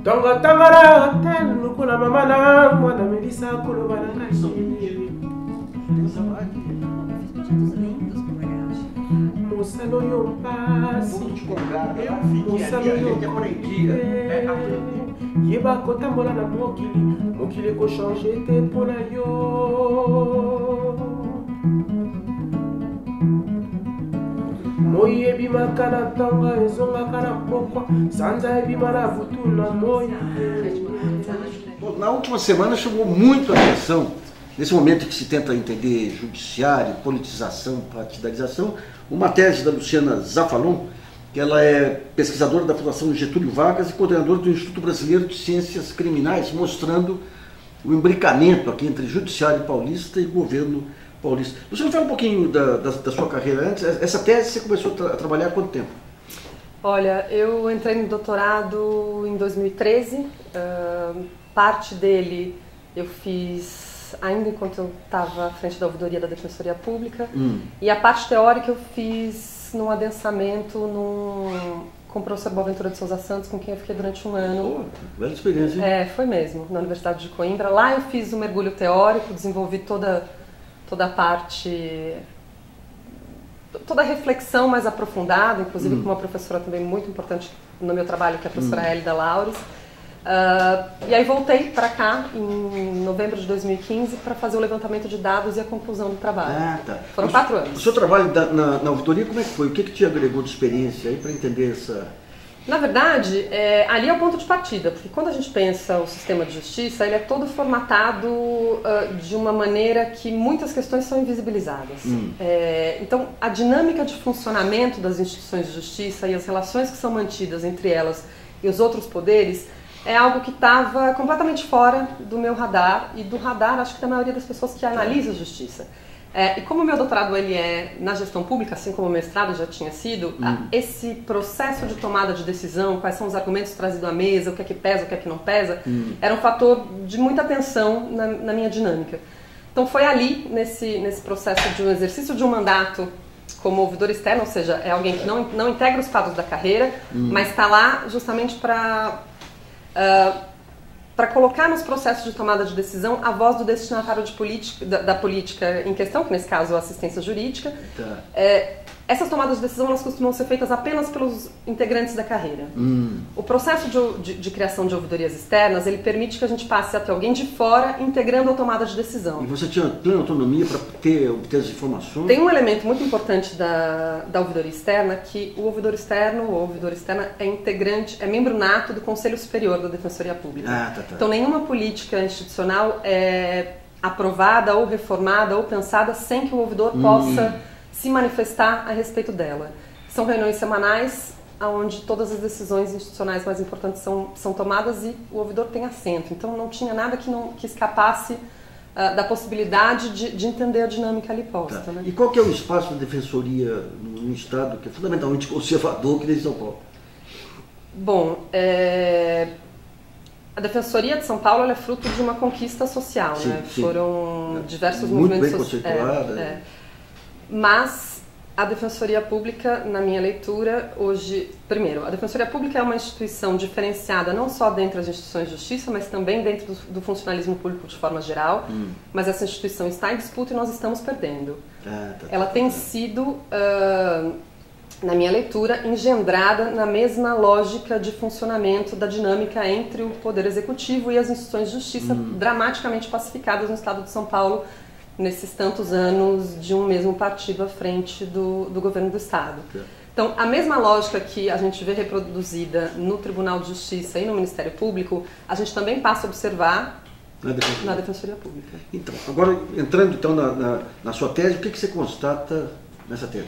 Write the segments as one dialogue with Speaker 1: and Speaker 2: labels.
Speaker 1: Tonga tangara hotel lukula mamana mwana melissa koloba na ngashi. Moçalo yo pasi. Moçalo yo aprendi. Yeba kotambola na mokili ko changer te pona yo. Moi ebimaka na tonga ezongaka na pokwa sanza ebima na vutu na moi.
Speaker 2: Na última semana chamou muito a atenção, nesse momento que se tenta entender judiciário, politização, partidarização, uma tese da Luciana Zafalon, que ela é pesquisadora da Fundação Getúlio Vargas e coordenadora do Instituto Brasileiro de Ciências Criminais, mostrando o imbricamento aqui entre judiciário paulista e governo paulista. Luciana, fala um pouquinho da sua carreira antes. Essa tese você começou a trabalhar há quanto tempo?
Speaker 3: Olha, eu entrei no doutorado em 2013, parte dele eu fiz ainda enquanto eu estava à frente da ouvidoria da Defensoria Pública, e a parte teórica eu fiz num adensamento com o professor Boaventura de Souza Santos, com quem eu fiquei durante um ano.
Speaker 2: Bela experiência, hein?
Speaker 3: Foi mesmo, na Universidade de Coimbra. Lá eu fiz um mergulho teórico, desenvolvi toda a parte, toda a reflexão mais aprofundada, inclusive com uma professora também muito importante no meu trabalho, que é a professora Hélida Laures. E aí voltei para cá em novembro de 2015 para fazer o levantamento de dados e a conclusão do trabalho. Foram 4 anos.
Speaker 2: O seu trabalho na auditoria, como é que foi? O que te agregou de experiência aí para entender essa...
Speaker 3: Na verdade, ali é o ponto de partida, porque quando a gente pensa o sistema de justiça, ele é todo formatado de uma maneira que muitas questões são invisibilizadas. Então, a dinâmica de funcionamento das instituições de justiça e as relações que são mantidas entre elas e os outros poderes é algo que estava completamente fora do meu radar e do radar, acho que da maioria das pessoas que analisam a justiça. E como o meu doutorado ele é na gestão pública, assim como o mestrado já tinha sido, esse processo de tomada de decisão, quais são os argumentos trazidos à mesa, o que é que pesa, o que é que não pesa, era um fator de muita atenção na minha dinâmica. Então foi ali, nesse processo de um exercício de um mandato como ouvidor externo, ou seja, é alguém que não integra os quadros da carreira, mas está lá justamente para colocar nos processos de tomada de decisão a voz do destinatário da política em questão, que nesse caso é a assistência jurídica. Essas tomadas de decisão elas costumam ser feitas apenas pelos integrantes da carreira. O processo de criação de ouvidorias externas, ele permite que a gente passe a ter alguém de fora integrando a tomada de decisão.
Speaker 2: E você tinha plena autonomia para obter as informações? Tem
Speaker 3: um elemento muito importante da ouvidoria externa, que o ouvidor externo ou ouvidora externa é integrante, é membro nato do Conselho Superior da Defensoria Pública. Então nenhuma política institucional é aprovada ou reformada ou pensada sem que o ouvidor possa se manifestar a respeito dela. São reuniões semanais onde todas as decisões institucionais mais importantes são tomadas e o ouvidor tem assento. Então não tinha nada que escapasse da possibilidade de entender a dinâmica ali posta. Né?
Speaker 2: E qual que é o espaço da defensoria no Estado, que é fundamentalmente conservador, que nem São Paulo?
Speaker 3: Bom, a Defensoria de São Paulo é fruto de uma conquista social. Sim. Foram diversos movimentos sociais. Mas a Defensoria Pública, na minha leitura, hoje... Primeiro, a Defensoria Pública é uma instituição diferenciada não só dentro das instituições de justiça, mas também dentro do funcionalismo público de forma geral. Mas essa instituição está em disputa e nós estamos perdendo. Ela tem sido, na minha leitura, engendrada na mesma lógica de funcionamento da dinâmica entre o Poder Executivo e as instituições de justiça dramaticamente pacificadas no Estado de São Paulo, nesses tantos anos de um mesmo partido à frente do governo do Estado. Então, a mesma lógica que a gente vê reproduzida no Tribunal de Justiça e no Ministério Público, a gente também passa a observar na Defensoria Pública.
Speaker 2: Então, agora, entrando então na sua tese, o que você constata nessa tese?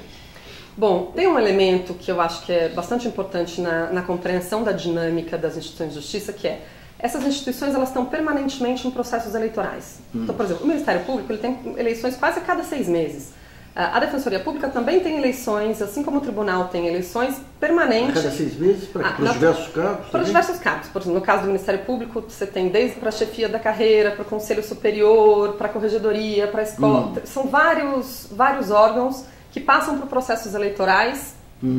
Speaker 3: Bom, tem um elemento que eu acho que é bastante importante na compreensão da dinâmica das instituições de justiça, que é essas instituições elas estão permanentemente em processos eleitorais. Então, por exemplo, o Ministério Público ele tem eleições quase a cada 6 meses. A Defensoria Pública também tem eleições, assim como o Tribunal tem eleições permanentes.
Speaker 2: A cada 6 meses? Para os diversos cargos?
Speaker 3: Para os diversos cargos. Por exemplo, no caso do Ministério Público, você tem desde para a chefia da carreira, para o Conselho Superior, para a Corregedoria, para a escola. São vários órgãos que passam por processos eleitorais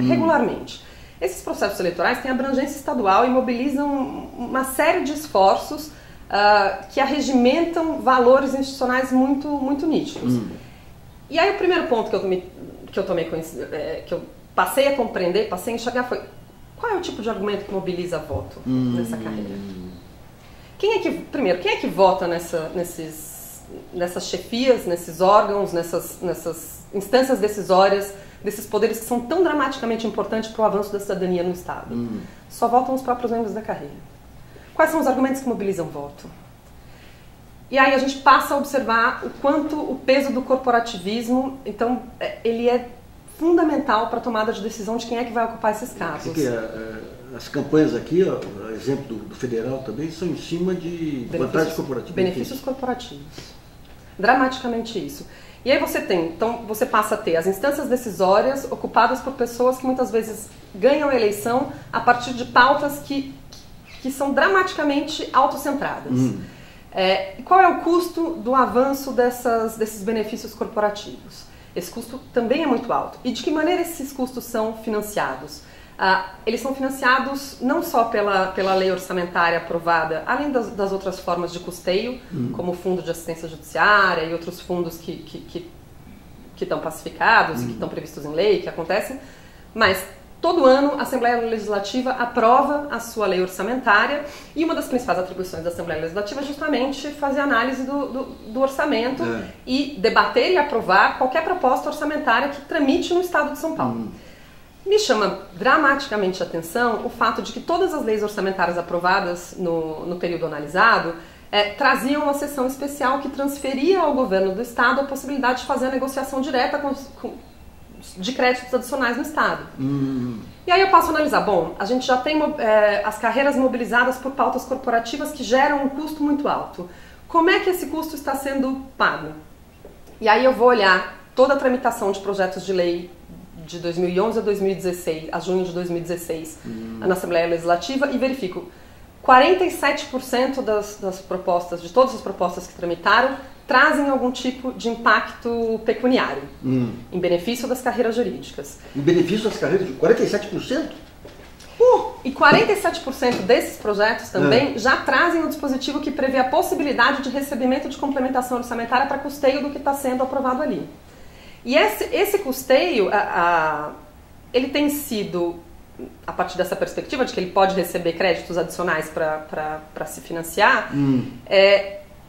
Speaker 3: regularmente. Esses processos eleitorais têm abrangência estadual e mobilizam uma série de esforços que arregimentam valores institucionais muito, muito nítidos. E aí o primeiro ponto que eu passei a compreender, passei a enxergar foi: qual é o tipo de argumento que mobiliza voto nessa carreira? Quem é que vota nessas chefias, nesses órgãos, nessas instâncias decisórias, desses poderes que são tão dramaticamente importantes para o avanço da cidadania no Estado? Só votam os próprios membros da carreira. Quais são os argumentos que mobilizam voto? E aí a gente passa a observar o quanto o peso do corporativismo, então, ele é fundamental para a tomada de decisão de quem é que vai ocupar esses cargos.
Speaker 2: As campanhas aqui, ó, exemplo do federal também, são em cima de vantagens corporativas.
Speaker 3: Benefícios corporativos. Dramaticamente isso. E aí você passa a ter as instâncias decisórias ocupadas por pessoas que muitas vezes ganham a eleição a partir de pautas que são dramaticamente autocentradas. Qual é o custo do avanço desses benefícios corporativos? Esse custo também é muito alto. E de que maneira esses custos são financiados? Eles são financiados não só pela lei orçamentária aprovada, além das outras formas de custeio, como o Fundo de Assistência Judiciária e outros fundos que estão pacificados e que estão previstos em lei, que acontecem, mas todo ano a Assembleia Legislativa aprova a sua lei orçamentária e uma das principais atribuições da Assembleia Legislativa é justamente fazer análise do orçamento e debater e aprovar qualquer proposta orçamentária que tramite no Estado de São Paulo. Me chama dramaticamente a atenção o fato de que todas as leis orçamentárias aprovadas no período analisado traziam uma seção especial que transferia ao governo do Estado a possibilidade de fazer a negociação direta de créditos adicionais no Estado. E aí eu passo a analisar, bom, a gente já tem as carreiras mobilizadas por pautas corporativas que geram um custo muito alto. Como é que esse custo está sendo pago? E aí eu vou olhar toda a tramitação de projetos de lei de 2011 a 2016, a junho de 2016, na Assembleia Legislativa, e verifico 47% das propostas, de todas as propostas que tramitaram, trazem algum tipo de impacto pecuniário, em benefício das carreiras jurídicas.
Speaker 2: Em benefício das carreiras jurídicas? 47%?
Speaker 3: E 47% desses projetos também já trazem um dispositivo que prevê a possibilidade de recebimento de complementação orçamentária para custeio do que está sendo aprovado ali. E esse custeio, ele tem sido, a partir dessa perspectiva de que ele pode receber créditos adicionais para se financiar,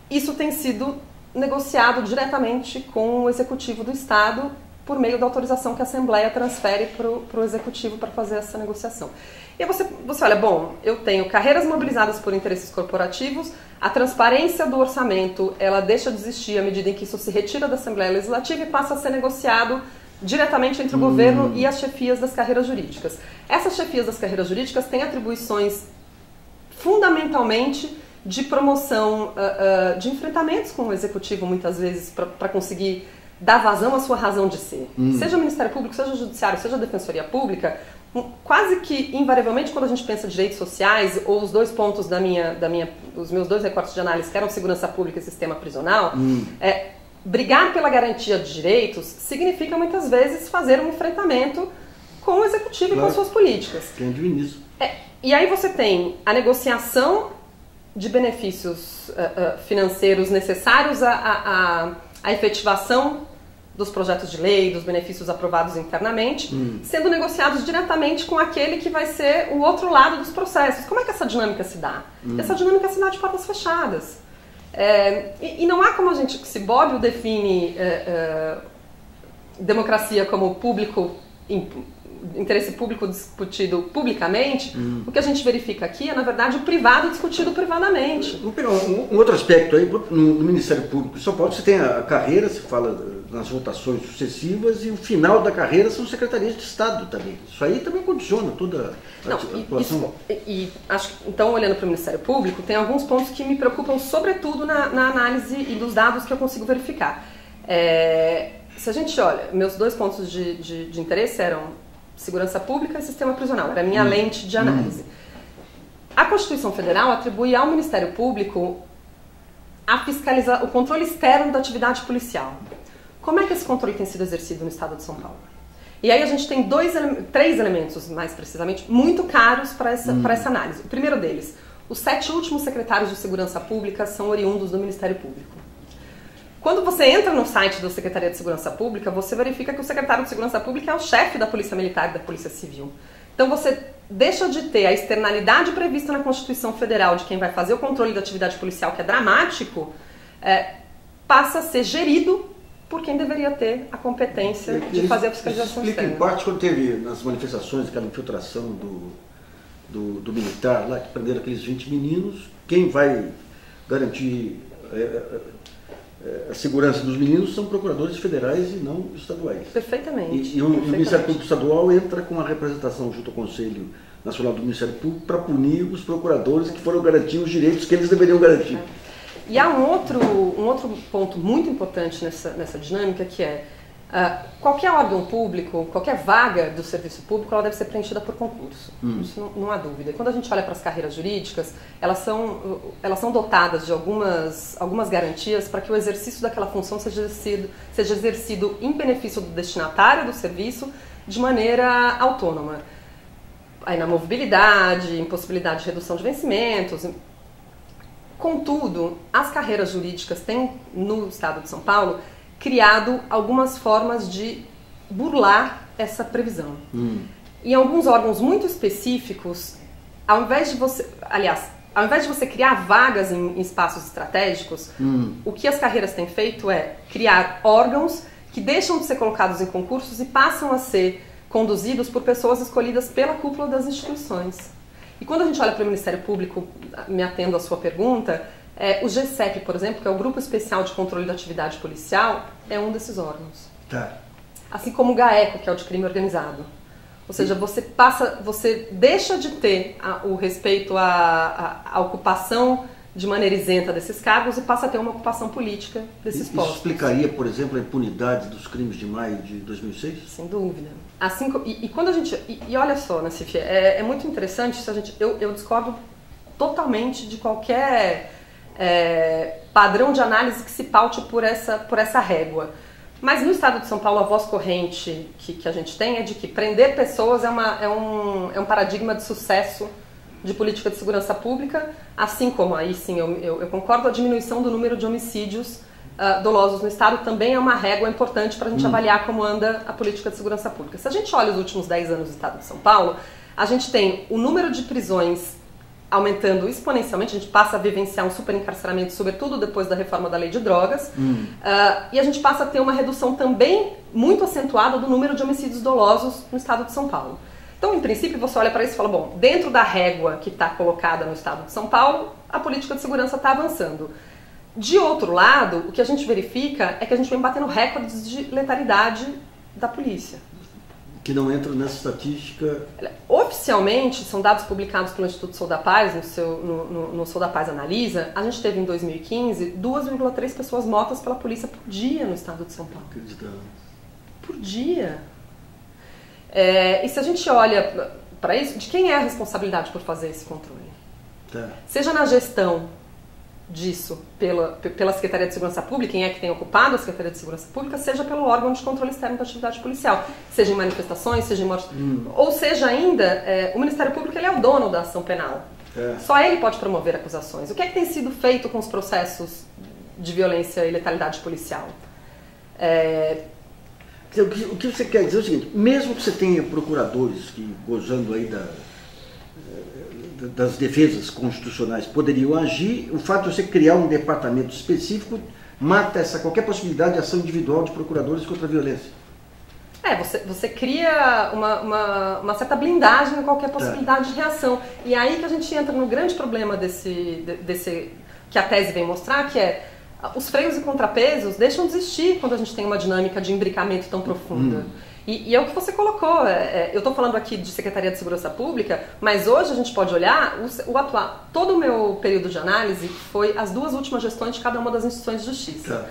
Speaker 3: isso tem sido negociado diretamente com o Executivo do Estado por meio da autorização que a Assembleia transfere para o Executivo para fazer essa negociação. E aí você olha, bom, eu tenho carreiras mobilizadas por interesses corporativos, a transparência do orçamento, ela deixa de existir à medida em que isso se retira da Assembleia Legislativa e passa a ser negociado diretamente entre o governo e as chefias das carreiras jurídicas. Essas chefias das carreiras jurídicas têm atribuições fundamentalmente de promoção de enfrentamentos com o Executivo, muitas vezes, para conseguir dar vazão à sua razão de ser. Seja o Ministério Público, seja o Judiciário, seja a Defensoria Pública, quase que invariavelmente quando a gente pensa em direitos sociais, ou os dois pontos os meus dois recortes de análise, que eram segurança pública e sistema prisional, brigar pela garantia de direitos significa muitas vezes fazer um enfrentamento com o Executivo e com as suas políticas.
Speaker 2: Quem administra.
Speaker 3: E aí você tem a negociação de benefícios financeiros necessários à efetivação dos projetos de lei, dos benefícios aprovados internamente, sendo negociados diretamente com aquele que vai ser o outro lado dos processos. Como é que essa dinâmica se dá? Essa dinâmica se dá de portas fechadas. E não há como a gente, se Bobbio define democracia como interesse público discutido publicamente, o que a gente verifica aqui é, na verdade, o privado discutido privadamente.
Speaker 2: Um outro aspecto aí, no Ministério Público de São Paulo, você tem a carreira, se fala nas votações sucessivas, e o final da carreira são secretarias de Estado também. Isso aí também condiciona toda a atuação.
Speaker 3: Acho que, então, olhando para o Ministério Público, tem alguns pontos que me preocupam, sobretudo na análise e dos dados que eu consigo verificar. Se a gente olha, meus dois pontos de interesse eram segurança pública e sistema prisional, era a minha lente de análise. A Constituição Federal atribui ao Ministério Público o controle externo da atividade policial. Como é que esse controle tem sido exercido no estado de São Paulo? E aí a gente tem três elementos, mais precisamente, muito caros para essa análise. O primeiro deles, os 7 últimos secretários de Segurança Pública são oriundos do Ministério Público. Quando você entra no site da Secretaria de Segurança Pública, você verifica que o secretário de Segurança Pública é o chefe da Polícia Militar e da Polícia Civil. Então você deixa de ter a externalidade prevista na Constituição Federal de quem vai fazer o controle da atividade policial, que é dramático, passa a ser gerido por quem deveria ter a competência de fazer a fiscalização externa.
Speaker 2: Explica em parte quando teve nas manifestações aquela infiltração do militar lá, que prenderam aqueles 20 meninos, quem vai garantir a segurança dos meninos são procuradores federais e não estaduais.
Speaker 3: Perfeitamente.
Speaker 2: E o Ministério Público Estadual entra com a representação junto ao Conselho Nacional do Ministério Público para punir os procuradores que foram garantir os direitos que eles deveriam garantir.
Speaker 3: E há um outro ponto muito importante nessa dinâmica, que é qualquer órgão público, qualquer vaga do serviço público, ela deve ser preenchida por concurso. Isso não há dúvida. E quando a gente olha para as carreiras jurídicas, elas são dotadas de algumas garantias para que o exercício daquela função seja exercido em benefício do destinatário do serviço de maneira autônoma. A inamovibilidade, impossibilidade de redução de vencimentos. Contudo, as carreiras jurídicas têm, no estado de São Paulo, criado algumas formas de burlar essa previsão. Em alguns órgãos muito específicos, ao invés de você criar vagas em espaços estratégicos, o que as carreiras têm feito é criar órgãos que deixam de ser colocados em concursos e passam a ser conduzidos por pessoas escolhidas pela cúpula das instituições. E quando a gente olha para o Ministério Público, me atendo à sua pergunta, o GCEP, por exemplo, que é o Grupo Especial de Controle da Atividade Policial, é um desses órgãos.
Speaker 2: Tá.
Speaker 3: Assim como o GAECO, que é o de crime organizado. Ou seja, você deixa de ter o respeito à ocupação de maneira isenta desses cargos e passa a ter uma ocupação política desses postos.
Speaker 2: Isso explicaria, por exemplo, a impunidade dos crimes de maio de 2006?
Speaker 3: Sem dúvida. Assim, quando a gente... E olha só, Nassif, é muito interessante, eu discordo totalmente de qualquer padrão de análise que se paute por essa régua. Mas no estado de São Paulo, a voz corrente que a gente tem é de que prender pessoas é um paradigma de sucesso de política de segurança pública, assim como, aí sim eu concordo, a diminuição do número de homicídios dolosos no estado também é uma régua importante para a gente avaliar como anda a política de segurança pública. Se a gente olha os últimos 10 anos do estado de São Paulo, a gente tem o número de prisões aumentando exponencialmente, a gente passa a vivenciar um superencarceramento, sobretudo depois da reforma da lei de drogas, e a gente passa a ter uma redução também muito acentuada do número de homicídios dolosos no estado de São Paulo. Então, em princípio, você olha para isso e fala, bom, dentro da régua que está colocada no estado de São Paulo, a política de segurança está avançando. De outro lado, o que a gente verifica é que a gente vem batendo recordes de letalidade da polícia.
Speaker 2: Que não entra nessa estatística?
Speaker 3: Oficialmente, são dados publicados pelo Instituto Sou da Paz, no Sou da Paz Analisa, a gente teve em 2015 2,3 pessoas mortas pela polícia por dia no estado de São Paulo. Por dia. E se a gente olha para isso, de quem é a responsabilidade por fazer esse controle?
Speaker 2: Tá.
Speaker 3: Seja na gestão disso pela Secretaria de Segurança Pública, quem é que tem ocupado a Secretaria de Segurança Pública, seja pelo órgão de controle externo da atividade policial, seja em manifestações, seja em mortes, ou seja ainda, o Ministério Público ele é o dono da ação penal. Só ele pode promover acusações. O que é que tem sido feito com os processos de violência e letalidade policial?
Speaker 2: O que você quer dizer é o seguinte, mesmo que você tenha procuradores que, gozando aí das defesas constitucionais, poderiam agir, o fato de você criar um departamento específico mata qualquer possibilidade de ação individual de procuradores contra a violência.
Speaker 3: Você cria uma certa blindagem a qualquer possibilidade de reação. E aí que a gente entra no grande problema desse que a tese vem mostrar, que é os freios e contrapesos deixam de existir quando a gente tem uma dinâmica de imbricamento tão profunda. E é o que você colocou. Eu estou falando aqui de Secretaria de Segurança Pública, mas hoje a gente pode olhar todo o meu período de análise foi as 2 últimas gestões de cada uma das instituições de justiça.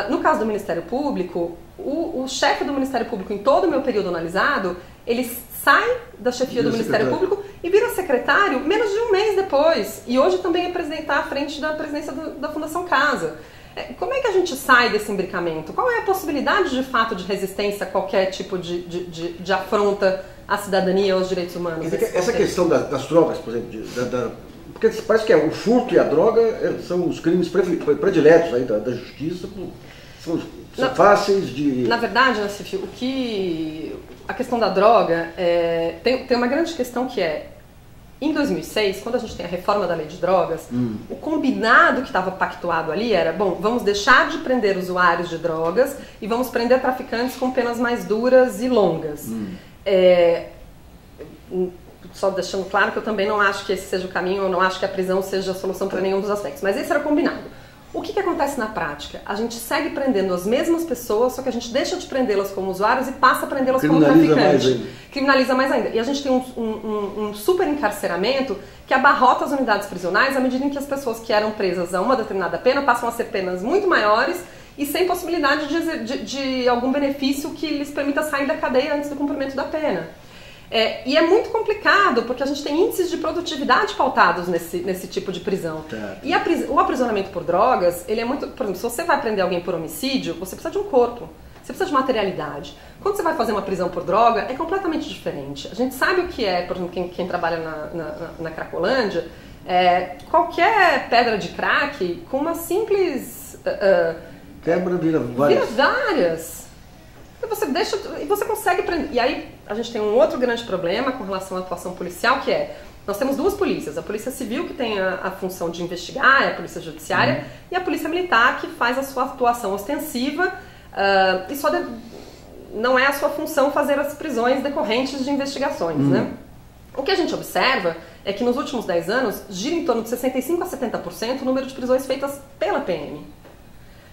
Speaker 3: No caso do Ministério Público, o chefe do Ministério Público, em todo o meu período analisado, ele sai da chefia do Ministério Público e vira secretário menos de um mês depois. E hoje também é presidente à frente da presidência da Fundação Casa. Como é que a gente sai desse imbricamento? Qual é a possibilidade de fato de resistência a qualquer tipo de afronta à cidadania e aos direitos humanos?
Speaker 2: Essa questão das drogas, por exemplo, porque parece que o furto e a droga são os crimes prediletos aí da justiça, são fáceis de...
Speaker 3: Na verdade, Nassif, a questão da droga, tem uma grande questão que em 2006, quando a gente tem a reforma da lei de drogas, o combinado que estava pactuado ali era, bom, vamos deixar de prender usuários de drogas e vamos prender traficantes com penas mais duras e longas. Só deixando claro que eu também não acho que esse seja o caminho, eu não acho que a prisão seja a solução para nenhum dos aspectos, mas esse era o combinado. O que acontece na prática? A gente segue prendendo as mesmas pessoas, só que a gente deixa de prendê-las como usuários e passa a prendê-las como traficantes. Criminaliza mais ainda. E a gente tem um super encarceramento que abarrota as unidades prisionais à medida em que as pessoas que eram presas a uma determinada pena passam a ser penas muito maiores e sem possibilidade de algum benefício que lhes permita sair da cadeia antes do cumprimento da pena. E é muito complicado, porque a gente tem índices de produtividade pautados nesse tipo de prisão. E o aprisionamento por drogas, ele é muito... Por exemplo, se você vai prender alguém por homicídio, você precisa de um corpo, você precisa de materialidade. Quando você vai fazer uma prisão por droga, é completamente diferente. A gente sabe o que é, por exemplo, quem trabalha na Cracolândia, qualquer pedra de crack com uma simples...
Speaker 2: quebra vira várias.
Speaker 3: Vira várias. E você consegue prender. E aí a gente tem um outro grande problema com relação à atuação policial, que nós temos duas polícias. A polícia civil, que tem a função de investigar, a polícia judiciária, e a polícia militar, que faz a sua atuação ostensiva, e não é a sua função fazer as prisões decorrentes de investigações, né? O que a gente observa é que nos últimos 10 anos gira em torno de 65% a 70% o número de prisões feitas pela PM.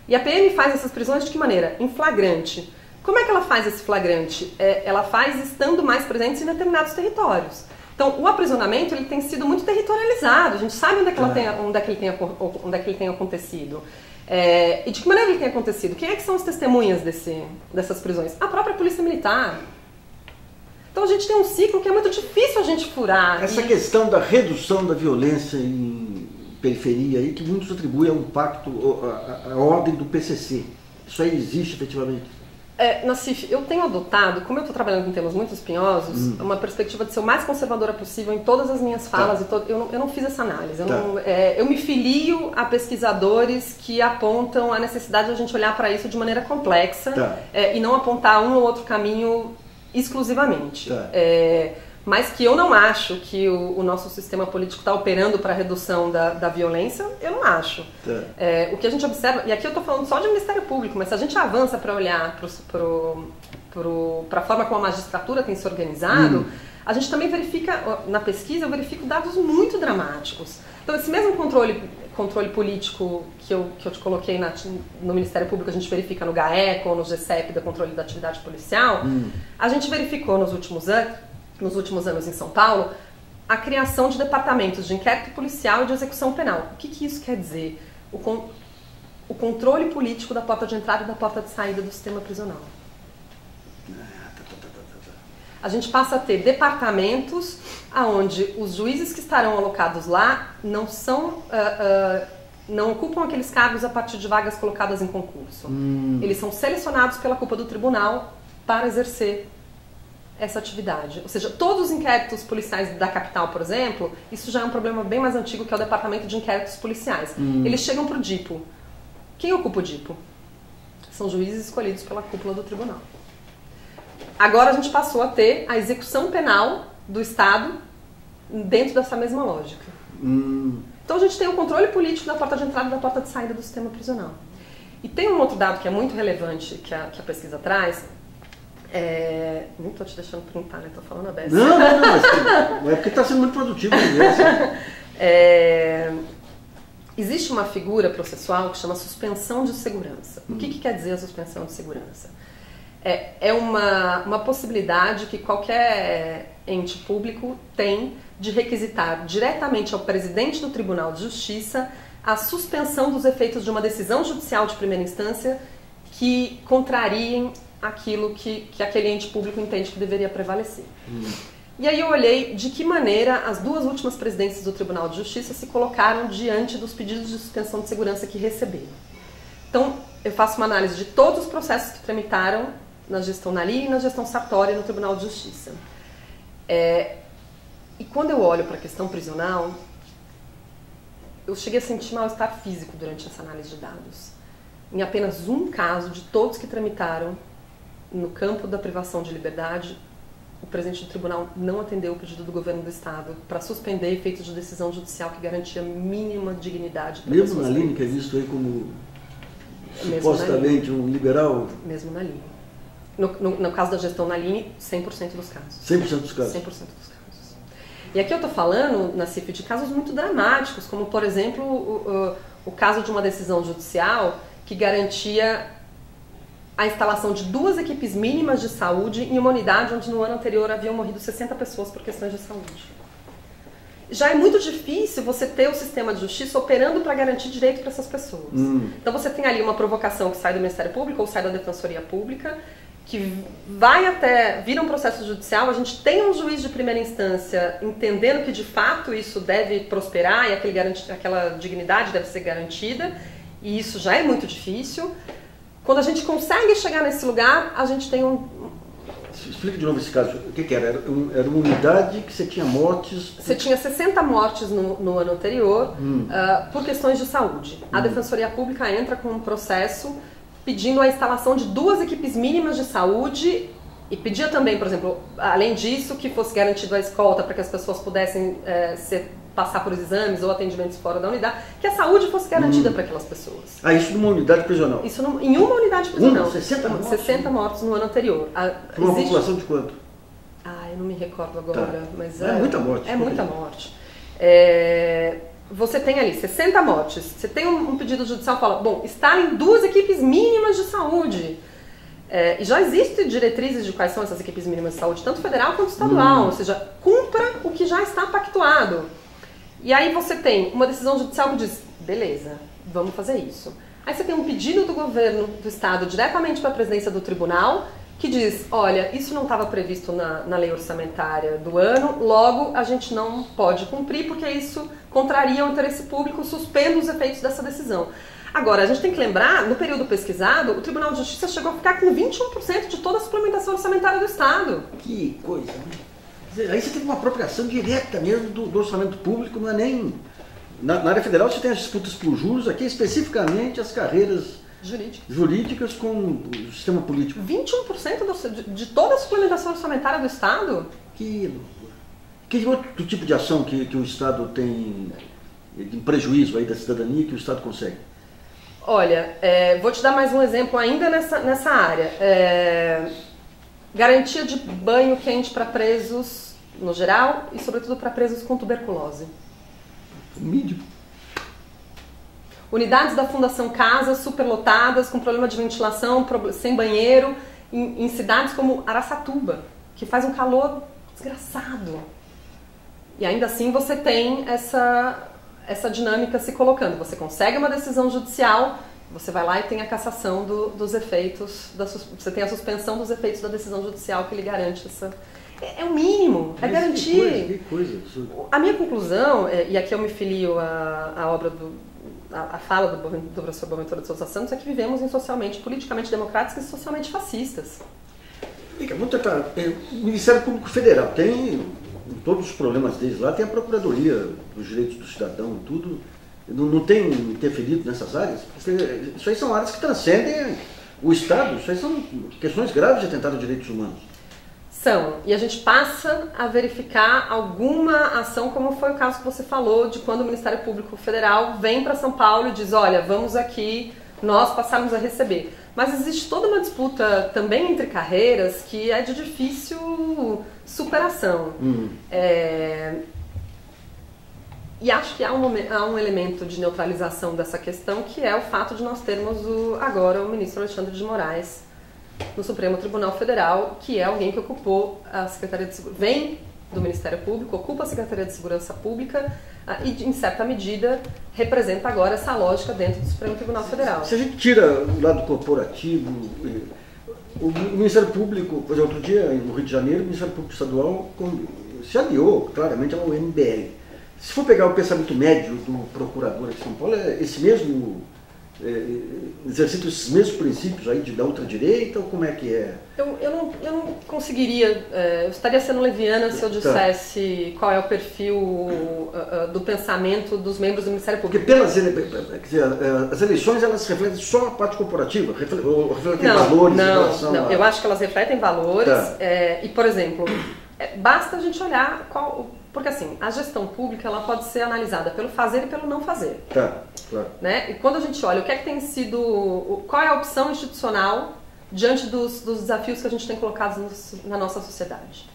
Speaker 3: E a PM faz essas prisões de que maneira? Em flagrante. Como é que ela faz esse flagrante? Ela faz estando mais presente em determinados territórios. Então, o aprisionamento ele tem sido muito territorializado. A gente sabe onde é que ele tem acontecido. E de que maneira ele tem acontecido? Quem é que são as testemunhas dessas prisões? A própria polícia militar. Então, a gente tem um ciclo que é muito difícil a gente furar.
Speaker 2: Essa questão da redução da violência em periferia, aí, que muitos atribuem a um pacto, a ordem do PCC. Isso aí existe efetivamente?
Speaker 3: Nassif, eu tenho adotado, como eu estou trabalhando com temas muito espinhosos, uma perspectiva de ser o mais conservadora possível em todas as minhas falas. Eu não fiz essa análise. Eu me filio a pesquisadores que apontam a necessidade de a gente olhar para isso de maneira complexa e não apontar um ou outro caminho exclusivamente. Mas que eu não acho que o nosso sistema político está operando para a redução da violência, eu não acho. O que a gente observa, e aqui eu estou falando só de Ministério Público, mas se a gente avança para olhar para a forma como a magistratura tem se organizado, a gente também verifica, na pesquisa, eu verifico dados muito dramáticos. Então, esse mesmo controle político que eu te coloquei no Ministério Público, a gente verifica no GAECO ou no GCEP, da controle da atividade policial, a gente verificou nos últimos anos em São Paulo, a criação de departamentos de inquérito policial e de execução penal. O que isso quer dizer? O controle político da porta de entrada e da porta de saída do sistema prisional. A gente passa a ter departamentos onde os juízes que estarão alocados lá não ocupam aqueles cargos a partir de vagas colocadas em concurso. Eles são selecionados pela culpa do tribunal para exercer essa atividade. Ou seja, todos os inquéritos policiais da capital, por exemplo, isso já é um problema bem mais antigo, que é o Departamento de Inquéritos Policiais. Eles chegam para o DIPO. Quem ocupa o DIPO? São juízes escolhidos pela cúpula do tribunal. Agora a gente passou a ter a execução penal do Estado dentro dessa mesma lógica. Então a gente tem o controle político da porta de entrada e da porta de saída do sistema prisional. E tem um outro dado que é muito relevante que a pesquisa traz. Nem estou te deixando printar, né? Estou falando a beça.
Speaker 2: Não, é porque está sendo muito produtivo mesmo.
Speaker 3: Existe uma figura processual que chama suspensão de segurança. O que quer dizer a suspensão de segurança? É uma possibilidade que qualquer ente público tem de requisitar diretamente ao presidente do Tribunal de Justiça a suspensão dos efeitos de uma decisão judicial de primeira instância que contrariem aquilo que aquele ente público entende que deveria prevalecer. E aí eu olhei de que maneira as duas últimas presidências do Tribunal de Justiça se colocaram diante dos pedidos de suspensão de segurança que receberam. Então, eu faço uma análise de todos os processos que tramitaram na gestão Nalini e na gestão Sartori no Tribunal de Justiça. E quando eu olho para a questão prisional, eu cheguei a sentir mal-estar físico durante essa análise de dados. Em apenas um caso de todos que tramitaram no campo da privação de liberdade, o presidente do tribunal não atendeu o pedido do governo do estado para suspender efeitos de decisão judicial que garantia mínima dignidade.
Speaker 2: Mesmo Nalini, que é visto aí como supostamente um liberal?
Speaker 3: Mesmo Nalini. No caso da gestão Nalini, 100% dos casos.
Speaker 2: 100% dos casos?
Speaker 3: 100% dos casos. E aqui eu estou falando, Nassif, de casos muito dramáticos, como, por exemplo, o caso de uma decisão judicial que garantia a instalação de 2 equipes mínimas de saúde em uma unidade onde no ano anterior haviam morrido 60 pessoas por questões de saúde. Já é muito difícil você ter o sistema de justiça operando para garantir direito para essas pessoas. Então você tem ali uma provocação que sai do Ministério Público ou sai da Defensoria Pública, que vai até, vira um processo judicial, a gente tem um juiz de primeira instância entendendo que de fato isso deve prosperar e aquela dignidade deve ser garantida, e isso já é muito difícil. Quando a gente consegue chegar nesse lugar, a gente tem
Speaker 2: Explica de novo esse caso. O que era? Era uma unidade que você tinha mortes...
Speaker 3: Você tinha 60 mortes no ano anterior por questões de saúde. A Defensoria Pública entra com um processo pedindo a instalação de 2 equipes mínimas de saúde e pedia também, por exemplo, além disso, que fosse garantido a escolta para que as pessoas pudessem passar por exames ou atendimentos fora da unidade, que a saúde fosse garantida para aquelas pessoas.
Speaker 2: Isso numa unidade prisional?
Speaker 3: Isso em uma unidade prisional.
Speaker 2: 60 mortes?
Speaker 3: 60 mortes no ano anterior.
Speaker 2: Por uma população de quanto?
Speaker 3: Eu não me recordo agora, mas
Speaker 2: é muita morte.
Speaker 3: É muita morte. Você tem ali 60 mortes, você tem um pedido judicial que fala, bom, instalem 2 equipes mínimas de saúde. E já existem diretrizes de quais são essas equipes mínimas de saúde, tanto federal quanto estadual, ou seja, cumpra o que já está pactuado. E aí você tem uma decisão judicial que diz, beleza, vamos fazer isso. Aí você tem um pedido do governo do estado diretamente para a presidência do tribunal, que diz, olha, isso não estava previsto na lei orçamentária do ano, logo a gente não pode cumprir porque isso contraria o interesse público, suspenda os efeitos dessa decisão. Agora, a gente tem que lembrar, no período pesquisado, o Tribunal de Justiça chegou a ficar com 21% de toda a suplementação orçamentária do Estado.
Speaker 2: Que coisa, né? Aí você tem uma apropriação direta mesmo do orçamento público, não é nem... Na área federal você tem as disputas por juros, aqui especificamente as carreiras jurídicas com o sistema político.
Speaker 3: 21% de toda a suplementação orçamentária do Estado?
Speaker 2: Que loucura. Que outro tipo de ação que o Estado tem de prejuízo aí da cidadania que o Estado consegue?
Speaker 3: Olha, vou te dar mais um exemplo ainda nessa área. Garantia de banho quente para presos no geral e sobretudo para presos com tuberculose.
Speaker 2: O mínimo.
Speaker 3: Unidades da Fundação Casa superlotadas, com problema de ventilação, sem banheiro, em cidades como Araçatuba, que faz um calor desgraçado. E ainda assim você tem essa dinâmica se colocando. Você consegue uma decisão judicial, você vai lá e tem a cassação dos efeitos, você tem a suspensão dos efeitos da decisão judicial que lhe garante essa... É o mínimo, é garantir.
Speaker 2: Que coisa.
Speaker 3: A minha conclusão, e aqui eu me filio à obra a fala do professor Boaventura de Souza Santos, é que vivemos em socialmente, politicamente democráticos e socialmente fascistas.
Speaker 2: O Ministério Público Federal tem todos os problemas deles lá, tem a Procuradoria dos Direitos do Cidadão e tudo. Não tem interferido nessas áreas? Porque isso aí são áreas que transcendem o Estado, isso aí são questões graves de atentado a direitos humanos.
Speaker 3: E a gente passa a verificar alguma ação, como foi o caso que você falou, de quando o Ministério Público Federal vem para São Paulo e diz, olha, vamos aqui, nós passamos a receber. Mas existe toda uma disputa também entre carreiras que é de difícil superação. E acho que há um elemento de neutralização dessa questão, que é o fato de nós termos agora o ministro Alexandre de Moraes no Supremo Tribunal Federal, que é alguém que ocupou a Secretaria de Segurança, vem do Ministério Público, ocupa a Secretaria de Segurança Pública e, em certa medida, representa agora essa lógica dentro do Supremo Tribunal Federal.
Speaker 2: Se a gente tira o lado corporativo, o Ministério Público, por exemplo, outro dia, no Rio de Janeiro, o Ministério Público Estadual se aliou claramente ao MBL. Se for pegar o pensamento médio do procurador aqui de São Paulo, é esse mesmo exercitam esses mesmos princípios aí da ultradireita, ou como é que é?
Speaker 3: Eu não conseguiria, eu estaria sendo leviana se eu dissesse qual é o perfil do pensamento dos membros do Ministério Público.
Speaker 2: Porque as eleições, elas refletem só a parte corporativa, refletem valores em relação
Speaker 3: Não, eu acho que elas refletem valores, e, por exemplo, basta a gente olhar porque assim, a gestão pública ela pode ser analisada pelo fazer e pelo não fazer.
Speaker 2: Claro.
Speaker 3: Né? E quando a gente olha o que é que tem sido, qual é a opção institucional diante dos desafios que a gente tem colocados na nossa sociedade.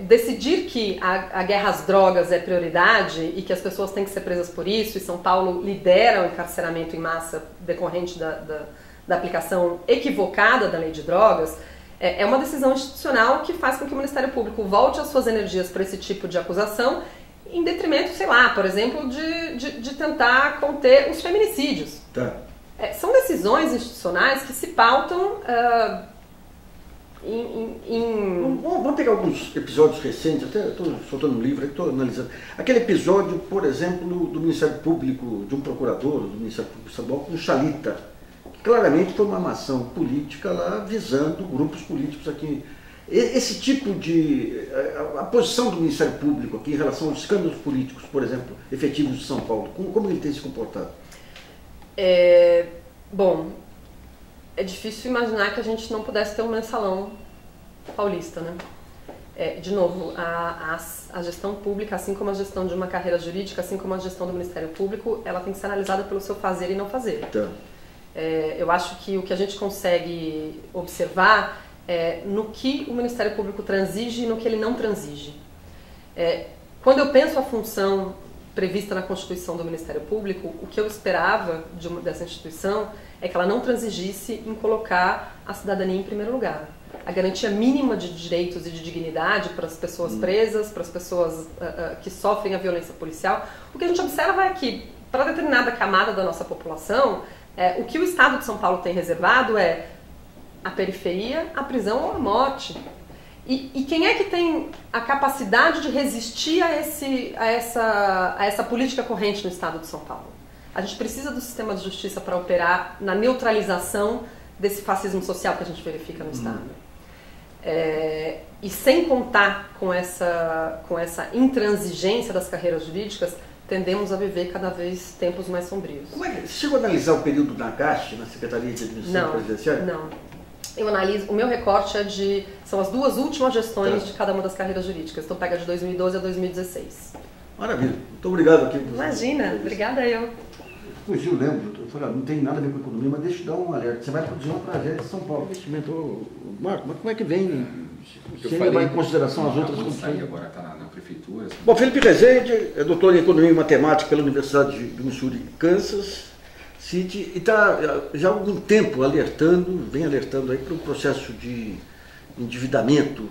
Speaker 3: Decidir que a guerra às drogas é prioridade e que as pessoas têm que ser presas por isso, e São Paulo lidera o encarceramento em massa decorrente da aplicação equivocada da lei de drogas, é uma decisão institucional que faz com que o Ministério Público volte as suas energias para esse tipo de acusação, em detrimento, sei lá, por exemplo, de tentar conter os feminicídios. São decisões institucionais que se pautam
Speaker 2: Vamos pegar alguns episódios recentes, até estou soltando um livro, estou analisando. Aquele episódio, por exemplo, do Ministério Público, de um procurador do Ministério Público Estadual, com Chalita, que claramente foi uma ação política lá visando grupos políticos aqui. Esse tipo de... a posição do Ministério Público aqui em relação aos escândalos políticos, por exemplo, efetivos de São Paulo, como ele tem se comportado?
Speaker 3: Bom, é difícil imaginar que a gente não pudesse ter um mensalão paulista, né? De novo, a gestão pública, assim como a gestão de uma carreira jurídica, assim como a gestão do Ministério Público, ela tem que ser analisada pelo seu fazer e não fazer. Eu acho que o que a gente consegue observar é no que o Ministério Público transige e no que ele não transige. Quando eu penso a função prevista na Constituição do Ministério Público, o que eu esperava dessa instituição é que ela não transigisse em colocar a cidadania em primeiro lugar. A garantia mínima de direitos e de dignidade para as pessoas presas, para as pessoas que sofrem a violência policial. O que a gente observa é que, para determinada camada da nossa população, o que o Estado de São Paulo tem reservado é a periferia, a prisão ou a morte. E quem é que tem a capacidade de resistir a essa política corrente no Estado de São Paulo? A gente precisa do sistema de justiça para operar na neutralização desse fascismo social que a gente verifica no Estado. E sem contar com essa intransigência das carreiras jurídicas, tendemos a viver cada vez tempos mais sombrios.
Speaker 2: Você chegou a analisar o período da Caixa, na Secretaria de Administração Presidencial?
Speaker 3: Não. Eu analiso, o meu recorte são as duas últimas gestões de cada uma das carreiras jurídicas. Então pega de 2012 a 2016.
Speaker 2: Maravilha. Muito obrigado aqui.
Speaker 3: Imagina, obrigada eu.
Speaker 2: Hoje eu lembro, eu falei, não tem nada a ver com economia, mas deixa eu dar um alerta. Você vai produzir um projeto de São Paulo, investimento. Marco, mas como é que vem? Você levar em consideração as outras condições?
Speaker 4: Agora está na prefeitura.
Speaker 2: Bom, Felipe Rezende é doutor em Economia e Matemática pela Universidade de Missouri, Kansas City, e está já há algum tempo vem alertando aí para um processo de endividamento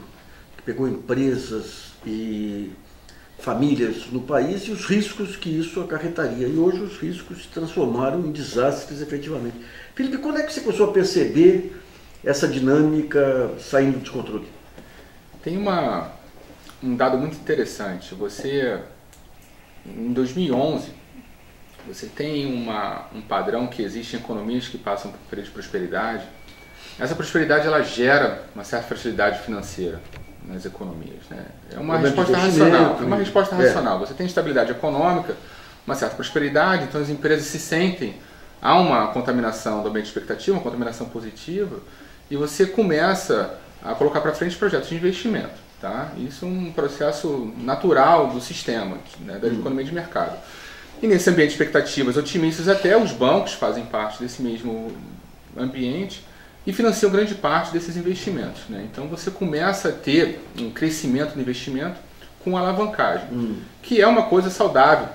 Speaker 2: que pegou empresas e famílias no país e os riscos que isso acarretaria. E hoje os riscos se transformaram em desastres efetivamente. Felipe, quando é que você começou a perceber essa dinâmica saindo de controle?
Speaker 4: Tem um dado muito interessante. Em 2011, você tem um padrão que existe em economias que passam por um período de prosperidade. Essa prosperidade ela gera uma certa fragilidade financeira nas economias, né? É uma resposta racional. Você tem estabilidade econômica, uma certa prosperidade, então as empresas se sentem, há uma contaminação do ambiente expectativa, uma contaminação positiva, e você começa a colocar para frente projetos de investimento. Tá? Isso é um processo natural do sistema, né, da economia de mercado. E nesse ambiente de expectativas otimistas, até os bancos fazem parte desse mesmo ambiente e financiam grande parte desses investimentos, né? Então você começa a ter um crescimento do investimento com alavancagem, que é uma coisa saudável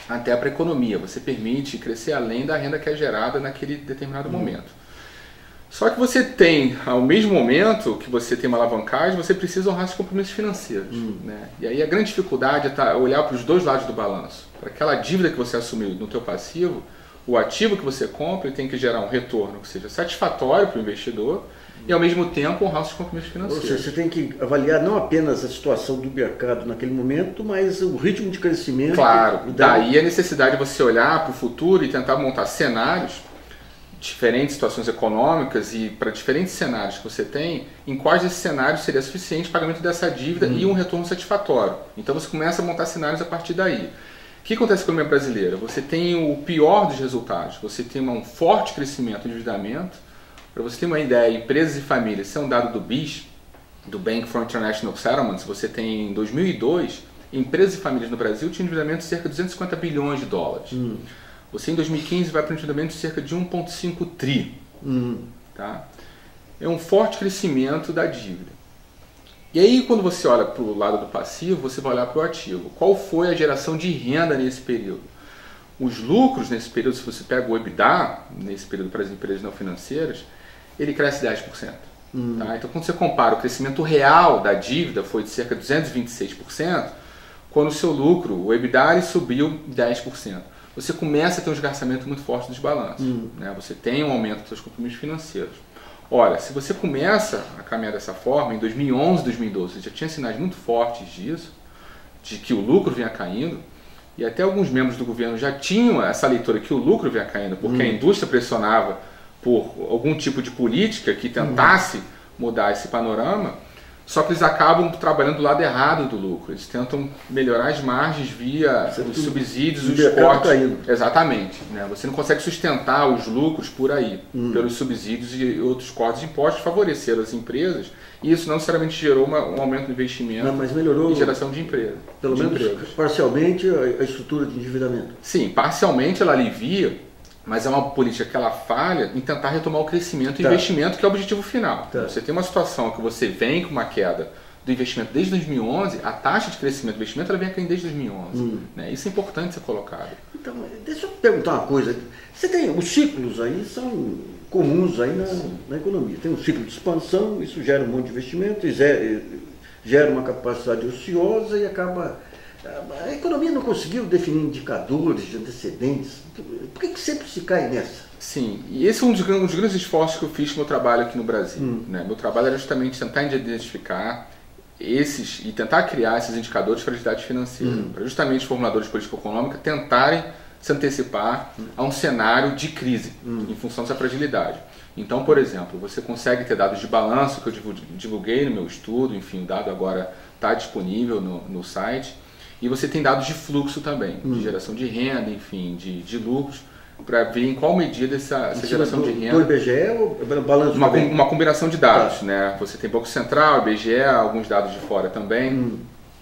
Speaker 4: até para a economia. Você permite crescer além da renda que é gerada naquele determinado momento. Só que você tem, ao mesmo momento que você tem uma alavancagem, você precisa honrar seus compromissos financeiros, né? E aí a grande dificuldade é olhar para os dois lados do balanço. Para aquela dívida que você assumiu no teu passivo, o ativo que você compra tem que gerar um retorno que seja satisfatório para o investidor e ao mesmo tempo honrar os compromissos financeiros.
Speaker 2: Ou seja, você tem que avaliar não apenas a situação do mercado naquele momento, mas o ritmo de crescimento.
Speaker 4: Claro, daí a necessidade de você olhar para o futuro e tentar montar cenários, diferentes situações econômicas e para diferentes cenários que você tem, em quais esses cenários seria suficiente o pagamento dessa dívida e um retorno satisfatório. Então você começa a montar cenários a partir daí. O que acontece com a economia brasileira? Você tem o pior dos resultados, você tem um forte crescimento do endividamento. Para você ter uma ideia, empresas e famílias, isso é um dado do BIS, do Bank for International Settlements, você tem em 2002, empresas e famílias no Brasil tinham endividamento de cerca de 250 bilhões de dólares. Você em 2015 vai para um endividamento de cerca de 1,5 tri. Tá? É um forte crescimento da dívida. E aí quando você olha para o lado do passivo, você vai olhar para o ativo. Qual foi a geração de renda nesse período? Os lucros nesse período, se você pega o EBITDA, nesse período para as empresas não financeiras, ele cresce 10%. Tá? Então, quando você compara o crescimento real da dívida, foi de cerca de 226%, quando o seu lucro, o EBITDA, subiu 10%. Você começa a ter um esgarçamento muito forte dos balanços. Né? Você tem um aumento dos seus compromissos financeiros. Ora, se você começa a caminhar dessa forma, em 2011, 2012, você já tinha sinais muito fortes disso, de que o lucro vinha caindo, e até alguns membros do governo já tinham essa leitura que o lucro vinha caindo, porque a indústria pressionava por algum tipo de política que tentasse mudar esse panorama, só que eles acabam trabalhando do lado errado do lucro. Eles tentam melhorar as margens via os subsídios, os cortes. Exatamente. Né? Você não consegue sustentar os lucros por aí, pelos subsídios e outros cortes de impostos favoreceram as empresas, e isso não necessariamente gerou um aumento do investimento
Speaker 2: mas melhorou
Speaker 4: e geração de emprego.
Speaker 2: Pelo menos parcialmente a estrutura de endividamento.
Speaker 4: Sim, parcialmente ela alivia, mas é uma política que ela falha em tentar retomar o crescimento e investimento, que é o objetivo final. Você tem uma situação que você vem com uma queda do investimento desde 2011, a taxa de crescimento do investimento ela vem caindo desde 2011. Né? Isso é importante ser colocado.
Speaker 2: Então, deixa eu perguntar uma coisa. Você tem os ciclos aí, são comuns aí na economia. Tem um ciclo de expansão, isso gera um monte de investimento, gera uma capacidade ociosa e acaba... A economia não conseguiu definir indicadores de antecedentes. Por que sempre se cai nessa?
Speaker 4: Sim, e esse é um dos grandes esforços que eu fiz no meu trabalho aqui no Brasil. Né? Meu trabalho era justamente tentar identificar e tentar criar esses indicadores de fragilidade financeira, para justamente os formuladores de política econômica tentarem se antecipar a um cenário de crise em função dessa fragilidade. Então, por exemplo, você consegue ter dados de balanço que eu divulguei no meu estudo, enfim, o dado agora está disponível no site. E você tem dados de fluxo também, de geração de renda, enfim, de lucros, para ver em qual medida essa geração de renda...
Speaker 2: Do IBGE ou balanço?
Speaker 4: Uma combinação de dados, né? Você tem Banco Central, IBGE, alguns dados de fora também,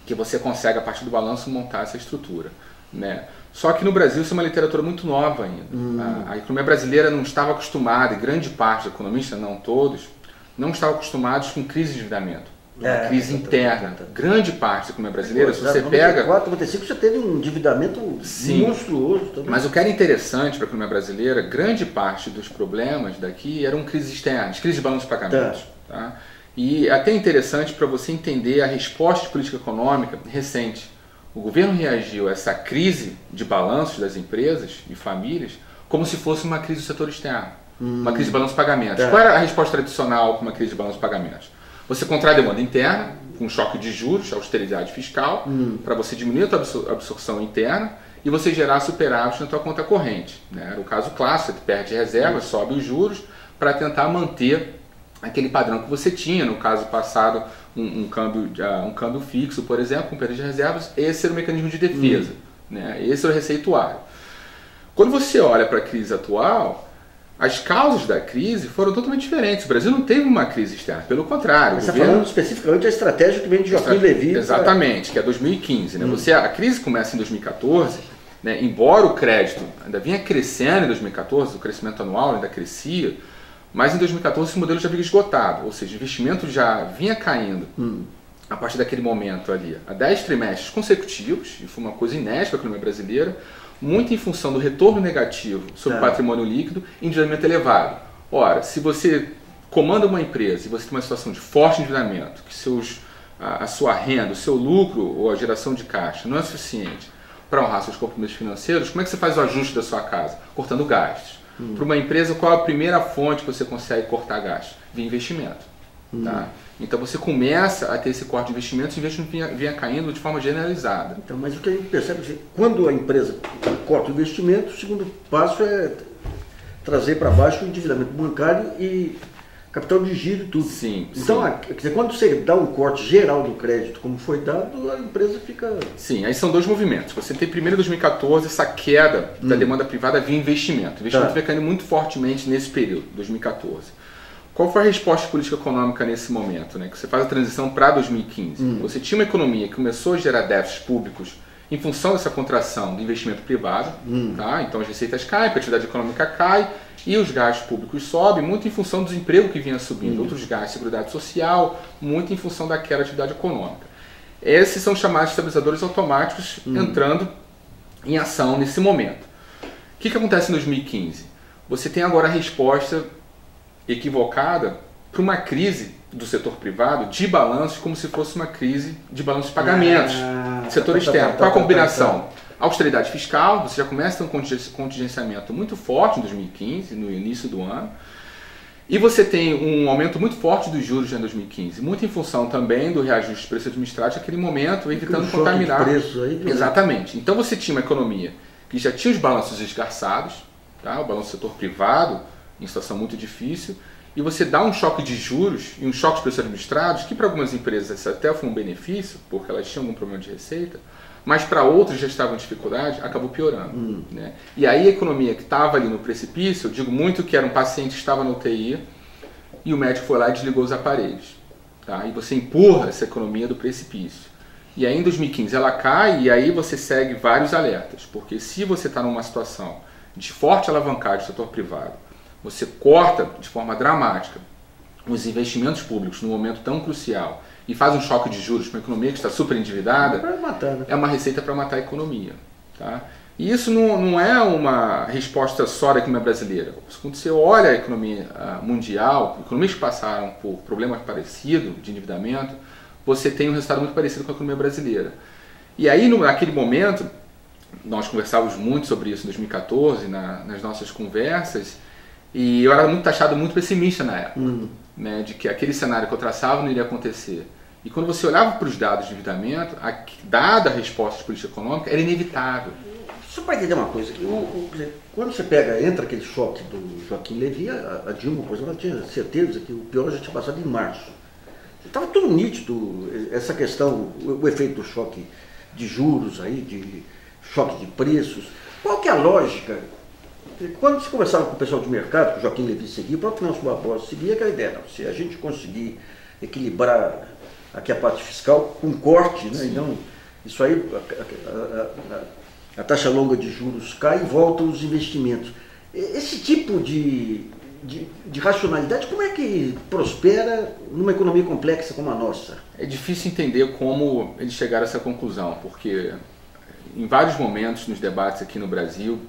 Speaker 4: que você consegue, a partir do balanço, montar essa estrutura. Né? Só que no Brasil isso é uma literatura muito nova ainda. A economia brasileira não estava acostumada, e grande parte dos economistas, não todos, não estavam acostomados com crise de endividamento. Uma crise interna. Grande parte da economia brasileira, se você pega...
Speaker 2: 94, você teve um endividamento monstruoso também.
Speaker 4: Mas o que era interessante para a economia brasileira, grande parte dos problemas daqui eram crises externas, crises de balanço de pagamentos. Tá? E até interessante para você entender a resposta de política econômica recente. O governo reagiu a essa crise de balanços das empresas e famílias como se fosse uma crise do setor externo, uma crise de balanço de pagamentos. Qual era a resposta tradicional para uma crise de balanço de pagamentos? Você contrai a demanda interna, com choque de juros, austeridade fiscal, para você diminuir a sua absorção interna e você gerar superávit na tua conta corrente. Né? Era o caso clássico, você perde reservas, sobe os juros, para tentar manter aquele padrão que você tinha, no caso passado, um câmbio fixo, por exemplo, com perda de reservas. Esse era o mecanismo de defesa, né? Esse era o receituário. Quando você olha para a crise atual, as causas da crise foram totalmente diferentes. O Brasil não teve uma crise externa, pelo contrário.
Speaker 2: Você está falando especificamente da estratégia que vem de Joaquim Levy.
Speaker 4: Exatamente, que é 2015. Né? A crise começa em 2014, né? Embora o crédito ainda vinha crescendo em 2014, o crescimento anual ainda crescia, mas em 2014 esse modelo já vinha esgotado, ou seja, o investimento já vinha caindo a partir daquele momento ali, há 10 trimestres consecutivos, e foi uma coisa inédita para a economia brasileira, muito em função do retorno negativo sobre o patrimônio líquido e endividamento elevado. Ora, se você comanda uma empresa e você tem uma situação de forte endividamento, que a sua renda, o seu lucro ou a geração de caixa não é suficiente para honrar seus compromissos financeiros, como é que você faz o ajuste da sua casa? Cortando gastos. Para uma empresa, qual é a primeira fonte que você consegue cortar gastos? Via investimento. Tá? Então você começa a ter esse corte de investimentos e o investimento vinha caindo de forma generalizada.
Speaker 2: Então, mas o que a gente percebe é que quando a empresa corta o investimento, o segundo passo é trazer para baixo o endividamento bancário e capital de giro e tudo.
Speaker 4: Sim.
Speaker 2: Então, quer dizer, quando você dá um corte geral do crédito, como foi dado, a empresa fica...
Speaker 4: Sim, aí são dois movimentos. Você tem primeiro em 2014 essa queda da demanda privada via investimento. O investimento veio caindo muito fortemente nesse período, 2014. Qual foi a resposta política econômica nesse momento, né? Que você faz a transição para 2015. Você tinha uma economia que começou a gerar déficits públicos em função dessa contração do investimento privado. Tá? Então as receitas caem, a atividade econômica cai e os gastos públicos sobem, muito em função do desemprego que vinha subindo. Outros gastos, seguridade social, muito em função daquela atividade econômica. Esses são chamados estabilizadores automáticos entrando em ação nesse momento. O que acontece em 2015? Você tem agora a resposta equivocada para uma crise do setor privado de balanços, como se fosse uma crise de balanço de pagamentos do setor externo. Qual a combinação? Austeridade fiscal, você já começa a ter um contingenciamento muito forte em 2015, no início do ano, e você tem um aumento muito forte dos juros em 2015, muito em função também do reajuste de preço administrativo naquele momento, evitando contaminar. Exatamente. Então você tinha uma economia que já tinha os balanços esgarçados, tá? O balanço do setor privado em situação muito difícil, e você dá um choque de juros e um choque de preços administrados, que para algumas empresas até foi um benefício, porque elas tinham algum problema de receita, mas para outras já estavam em dificuldade, acabou piorando. Né? E aí a economia que estava ali no precipício, eu digo muito que era um paciente que estava na UTI, e o médico foi lá e desligou os aparelhos. Tá? E você empurra essa economia do precipício. E aí em 2015 ela cai, e aí você segue vários alertas, porque se você está numa situação de forte alavancagem do setor privado, você corta de forma dramática os investimentos públicos num momento tão crucial e faz um choque de juros para uma economia que está super endividada, é uma receita para matar a economia. Tá? E isso não é uma resposta só da economia brasileira. Quando você olha a economia mundial, economias que passaram por problemas parecidos de endividamento, você tem um resultado muito parecido com a economia brasileira. E aí, naquele momento, nós conversávamos muito sobre isso em 2014, nas nossas conversas, e eu era muito taxado, muito pessimista na época, né, de que aquele cenário que eu traçava não iria acontecer. E quando você olhava para os dados de endividamento, dada a resposta de política econômica, era inevitável.
Speaker 2: Só para entender uma coisa, quando você entra aquele choque do Joaquim Levy, a Dilma, por exemplo, ela tinha certeza que o pior já tinha passado em março. Estava tudo nítido, essa questão, o efeito do choque de juros, aí, de choque de preços. Qual que é a lógica? Quando se conversava com o pessoal de mercado, que o Joaquim Levy seguia, o próprio Nelson Barbosa seguia aquela ideia, não, se a gente conseguir equilibrar aqui a parte fiscal com corte, né, então, isso aí, a taxa longa de juros cai e volta os investimentos. Esse tipo de racionalidade, como é que prospera numa economia complexa como a nossa?
Speaker 4: É difícil entender como eles chegaram a essa conclusão, porque em vários momentos nos debates aqui no Brasil,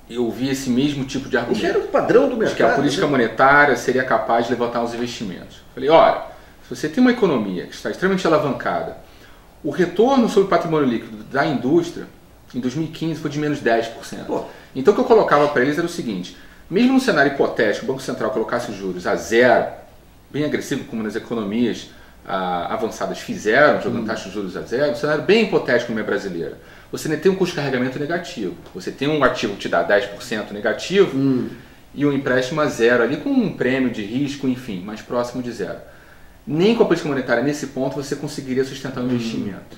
Speaker 4: eu ouvi esse mesmo tipo de argumento.
Speaker 2: Isso era o padrão do mercado.
Speaker 4: De que a política monetária seria capaz de levantar os investimentos. Falei, olha, se você tem uma economia que está extremamente alavancada, o retorno sobre o patrimônio líquido da indústria, em 2015, foi de menos 10%. Pô. Então o que eu colocava para eles era o seguinte, mesmo num cenário hipotético, o Banco Central colocasse os juros a zero, bem agressivo como nas economias avançadas fizeram, jogando taxa de juros a zero, um cenário bem hipotético no meio brasileiro. Você tem um custo de carregamento negativo. Você tem um ativo que te dá 10% negativo e um empréstimo a zero ali com um prêmio de risco, enfim, mais próximo de zero. Nem com a política monetária nesse ponto você conseguiria sustentar o investimento.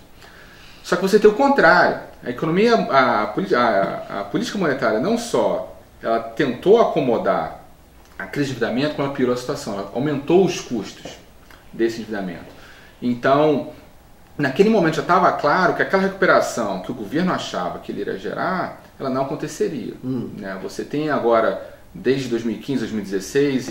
Speaker 4: Só que você tem o contrário. A economia, a política monetária não só ela tentou acomodar a crise de endividamento, como ela piorou a situação. Ela aumentou os custos desse endividamento. Então, naquele momento já estava claro que aquela recuperação que o governo achava que ele iria gerar, ela não aconteceria. Né? Você tem agora, desde 2015, 2016,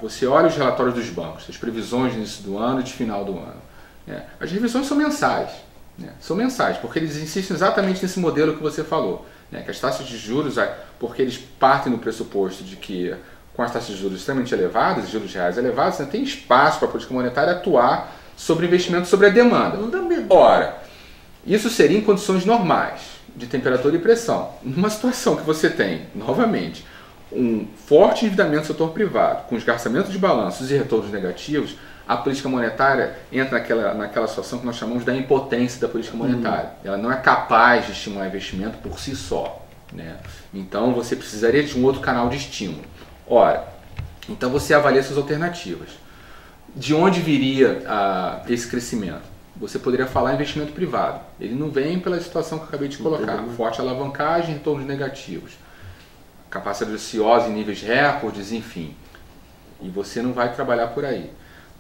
Speaker 4: você olha os relatórios dos bancos, as previsões de início do ano e de final do ano. Né? As revisões são mensais. Né? São mensais, porque eles insistem exatamente nesse modelo que você falou. Né? Que as taxas de juros, porque eles partem do pressuposto de que com as taxas de juros extremamente elevadas, juros reais elevados, você tem espaço para a política monetária atuar sobre investimento, sobre a demanda.
Speaker 2: Não dá medo.
Speaker 4: Ora, isso seria em condições normais, de temperatura e pressão. Numa situação que você tem, novamente, um forte endividamento do setor privado, com esgarçamento de balanços e retornos negativos, a política monetária entra naquela situação que nós chamamos da impotência da política monetária. Ela não é capaz de estimular investimento por si só, né? Então você precisaria de um outro canal de estímulo. Ora, então você avalia suas alternativas. De onde viria esse crescimento? Você poderia falar investimento privado. Ele não vem pela situação que eu acabei de colocar. Forte alavancagem, retornos negativos. Capacidade ociosa em níveis recordes, enfim. E você não vai trabalhar por aí.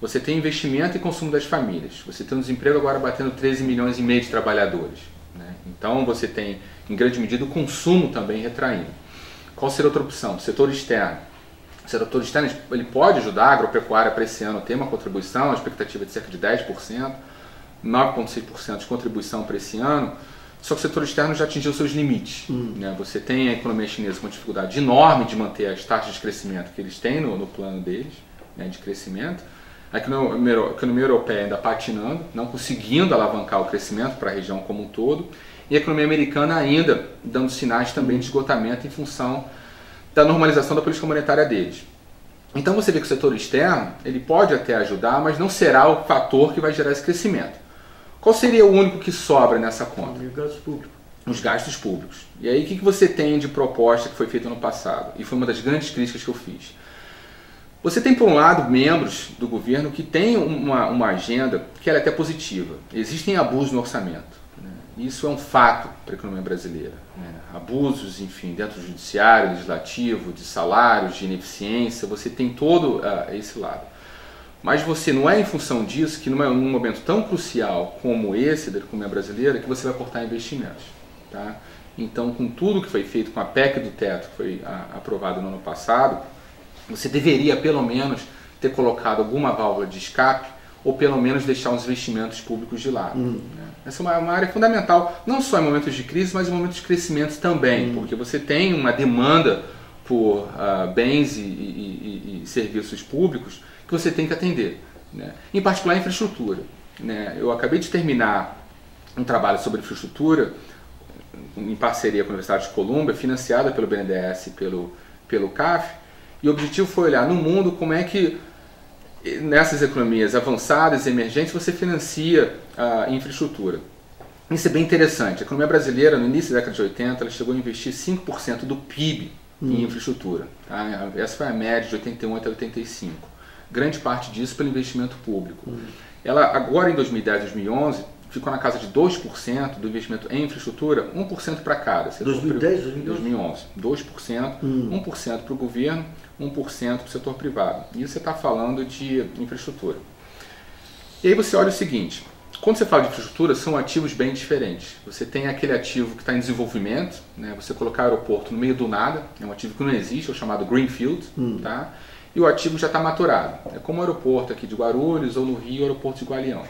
Speaker 4: Você tem investimento e consumo das famílias. Você tem um desemprego agora batendo 13 milhões e meio de trabalhadores, né? Então você tem, em grande medida, o consumo também retraindo. Qual seria outra opção? Setor externo. O setor externo ele pode ajudar a agropecuária para esse ano ter uma contribuição, a expectativa é de cerca de 10%, 9,6% de contribuição para esse ano. Só que o setor externo já atingiu seus limites, né? Você tem a economia chinesa com dificuldade enorme de manter as taxas de crescimento que eles têm no plano deles, né, de crescimento. A economia europeia ainda patinando, não conseguindo alavancar o crescimento para a região como um todo. E a economia americana ainda dando sinais também de esgotamento em função da normalização da política monetária deles. Então você vê que o setor externo ele pode até ajudar, mas não será o fator que vai gerar esse crescimento. Qual seria o único que sobra nessa conta?
Speaker 2: Os gastos públicos.
Speaker 4: Os gastos públicos. E aí o que você tem de proposta que foi feita no passado? E foi uma das grandes críticas que eu fiz. Você tem, por um lado, membros do governo que têm uma agenda que ela é até positiva. Existem abusos no orçamento, né? Isso é um fato para a economia brasileira, né? Abusos, enfim, dentro do judiciário, legislativo, de salários, de ineficiência, você tem todo esse lado. Mas você não é em função disso que num momento tão crucial como esse da economia brasileira que você vai cortar investimentos, tá? Então, com tudo que foi feito com a PEC do teto, que foi aprovada no ano passado, você deveria, pelo menos, ter colocado alguma válvula de escape ou, pelo menos, deixar os investimentos públicos de lado. Né? Essa é uma área fundamental, não só em momentos de crise, mas em momentos de crescimento também, porque você tem uma demanda por bens e serviços públicos que você tem que atender, né? Em particular, a infraestrutura, né? Eu acabei de terminar um trabalho sobre infraestrutura em parceria com a Universidade de Colômbia, financiada pelo BNDES e pelo CAF, e o objetivo foi olhar no mundo como é que nessas economias avançadas e emergentes você financia a infraestrutura. Isso é bem interessante. A economia brasileira, no início da década de 80, ela chegou a investir 5% do PIB em infraestrutura. Tá? Essa foi a média de 88 a 85. Grande parte disso pelo investimento público. Ela agora em 2010, 2011, ficou na casa de 2% do investimento em infraestrutura, 1% para cada.
Speaker 2: 2010,
Speaker 4: 2011. 2%, 1% para o governo, 1% para o setor privado. E isso você está falando de infraestrutura. E aí você olha o seguinte, quando você fala de infraestrutura, são ativos bem diferentes. Você tem aquele ativo que está em desenvolvimento, né? Você colocar aeroporto no meio do nada, é um ativo que não existe, é o chamado Greenfield, tá? E o ativo já está maturado. É como o aeroporto aqui de Guarulhos ou no Rio, o aeroporto de Gualeão.